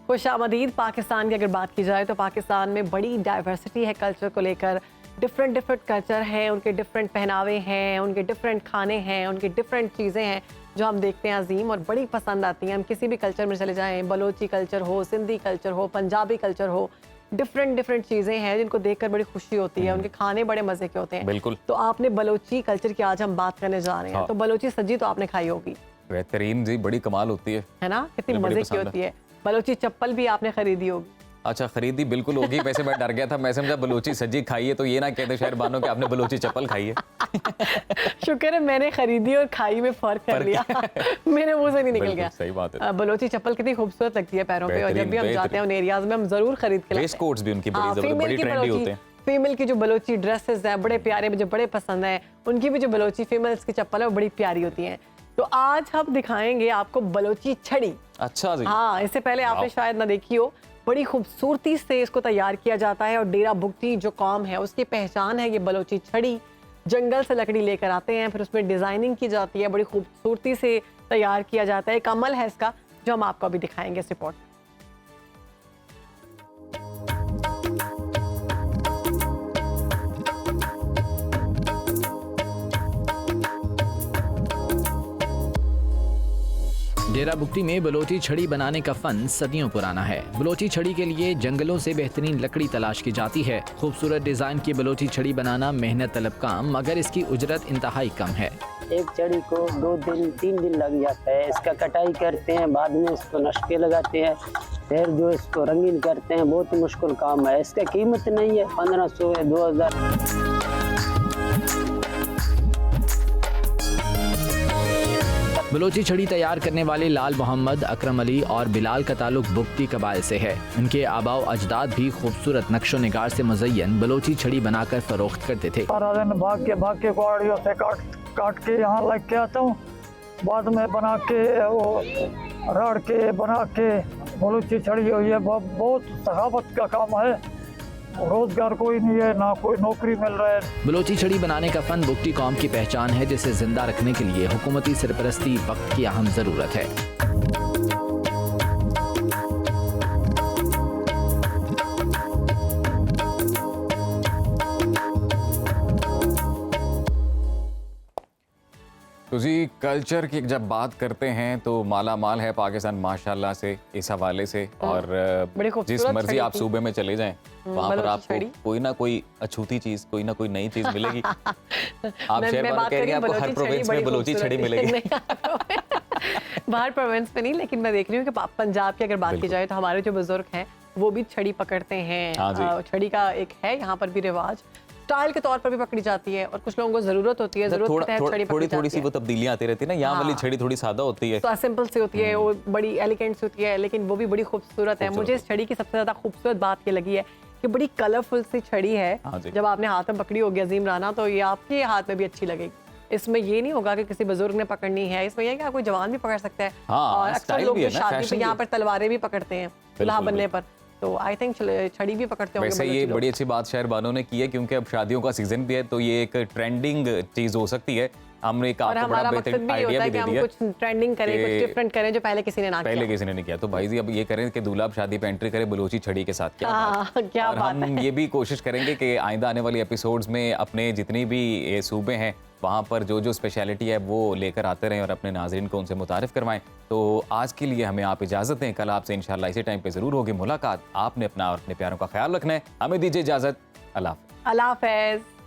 खुशामदीद। पाकिस्तान की अगर बात की जाए तो पाकिस्तान में बड़ी डाइवर्सिटी है कल्चर को लेकर। डिफरेंट कल्चर हैं, उनके डिफरेंट पहनावे हैं, उनके डिफरेंट खाने हैं, उनकी डिफरेंट चीज़ें हैं जो हम देखते हैं अजीम और बड़ी पसंद आती हैं। हम किसी भी कल्चर में चले जाएं, बलोची कल्चर हो, सिंधी कल्चर हो, पंजाबी कल्चर हो, डिफरेंट चीज़ें हैं जिनको देखकर बड़ी खुशी होती है। उनके खाने बड़े मज़े के होते हैं। बिल्कुल। तो आपने बलोची कल्चर की आज हम बात करने जा रहे हैं। तो बलोची सब्जी तो आपने खाई होगी। बेहतरीन जी, बड़ी कमाल होती है ना, कितनी मज़े की होती है। बलोची चप्पल भी आपने खरीदी होगी। अच्छा, खरीदी बिल्कुल होगी। वैसे मैं डर गया था, मैं समझा बलोची सब्जी खाई है तो ये ना कहते शहर बानो कि आपने बलोची चप्पल खाई है। शुक्र है मैंने खरीदी और खाई में फर्क कर लिया। मेरे मुंह से नहीं निकल गया। सही बात है। बलोची चप्पल कितनी खूबसूरत लगती है पैरों पे और जब भी हम जाते हैं उन एरियाज में हम जरूर खरीद के लाते हैं। वेस्ट कोट्स भी उनकी बड़ी ट्रेंडी होते हैं। फीमेल की जो बलोची ड्रेसेस हैं बड़े प्यारे, मुझे बड़े पसंद है। उनकी भी जो बलोची फीमेल्स की चप्पल है वो बड़ी प्यारी होती है। तो आज हम दिखाएंगे आपको बलोची छड़ी। अच्छा जी। हाँ, इससे पहले आपने शायद ना देखी हो। बड़ी खूबसूरती से इसको तैयार किया जाता है और डेरा बुगटी जो कौम है उसकी पहचान है ये बलोची छड़ी। जंगल से लकड़ी लेकर आते हैं, फिर उसमें डिजाइनिंग की जाती है, बड़ी खूबसूरती से तैयार किया जाता है। एक अमल है इसका जो हम आपको अभी दिखाएंगे इस रिपोर्ट। डेरा बुगटी में बलोची छड़ी बनाने का फन सदियों पुराना है। बलोची छड़ी के लिए जंगलों से बेहतरीन लकड़ी तलाश की जाती है। खूबसूरत डिजाइन की बलोची छड़ी बनाना मेहनत तलब काम, मगर इसकी उजरत इंतहाई कम है। एक छड़ी को 2 दिन 3 दिन लग जाता है। इसका कटाई करते हैं, बाद में इसको नशके लगाते हैं, फिर जो इसको रंगीन करते हैं बहुत ही मुश्किल काम है। इसका कीमत नहीं है, 1500 है, 2000। बलोची छड़ी तैयार करने वाले लाल मोहम्मद, अकरम अली और बिलाल का ताल्लुक बुगटी कबाइल से है। इनके आबाओ अजदाद भी खूबसूरत नक्शो निगार से मुज़य्यन बलोची छड़ी बनाकर फरोख्त करते थे। सारा दिन भाग के कुआड़ियों से काट के यहाँ लग के आता हूँ, बाद में बना के वो रड़ के बना के बलोची छड़ी हुई है। बहुत सखावत का काम है, रोजगार कोई नहीं है, ना कोई नौकरी मिल रहा है। बलोची छड़ी बनाने का फन बुगटी कौम की पहचान है, जिसे जिंदा रखने के लिए हुकूमती सरपरस्ती वक्त की अहम जरूरत है। तो जी कल्चर की जब बात करते हैं तो माला माल है पाकिस्तान माशाल्लाह से इस हवाले से। और जिस मर्जी आप सूबे में चले जाएं वहाँ पर आपको कोई ना कोई अछूती चीज, कोई ना कोई नई चीज मिलेगी। आप शहर वाले कह रहे हैं आपको हर प्रोविंस में बलोची छड़ी मिलेगी। बाहर प्रोविंस में नहीं, लेकिन मैं देख रही हूँ कि पंजाब की अगर बात की जाए तो हमारे जो बुजुर्ग हैं वो भी छड़ी पकड़ते हैं। छड़ी का एक है यहाँ पर भी रिवाज, स्टाइल के तौर पर भी पकड़ी जाती है और कुछ लोगों को जरूरत होती है, जरूरत के तहत छड़ी पकड़ी जाती है। थोड़ी सी वो तब्दीलियां आती रहती है ना, यहाँ वाली छड़ी थोड़ी सादा होती है, तो सिंपल सी होती है, वो बड़ी एलिगेंट सी होती है, लेकिन वो भी बड़ी खूबसूरत है। मुझे इस छड़ी की सबसे ज्यादा खूबसूरत बात ये लगी है कि बड़ी कलरफुल सी छड़ी है। जब आपने हाथ में पकड़ी होगी अजीम राना, तो ये आपके हाथ में भी अच्छी लगेगी। इसमें ये नहीं होगा कि किसी बुजुर्ग ने पकड़नी है, इसमें यह कि कोई जवान भी पकड़ सकता है। और अक्सर लोग शादी पे यहाँ पर तलवारें भी पकड़ते हैं दुल्हा बनने पर, तो आई थिंक छड़ी भी पकड़ते होंगे। वैसे ये बड़ी अच्छी बात शहर बानों ने की है, क्योंकि अब शादियों का सीजन भी है, तो ये एक ट्रेंडिंग चीज हो सकती है। हमने एक आपको बड़ा बेहतरीन आइडिया भी दे दिया, कुछ ट्रेंडिंग करें, कुछ डिफरेंट करें जो पहले किसी ने ना किया। किसी ने नहीं किया। तो भाई जी अब ये करें कि दूल्हा शादी पे एंट्री करे बलोची छड़ी के साथ, क्या और हम ये भी कोशिश करेंगे कि आइंदा आने वाली एपिसोड्स में अपने जितनी भी ये सूबे हैं वहाँ पर जो जो स्पेशलिटी है वो लेकर आते रहें और अपने नाज़रीन को उनसे मुतारिफ करवाएं। तो आज के लिए हमें आप इजाज़त दें, कल आपसे इंशाल्लाह इसी टाइम पे ज़रूर होगी मुलाकात। आपने अपना और अपने प्यारों का ख्याल रखना है। हमें दीजिए इजाज़त। अल्लाह हाफ़िज़।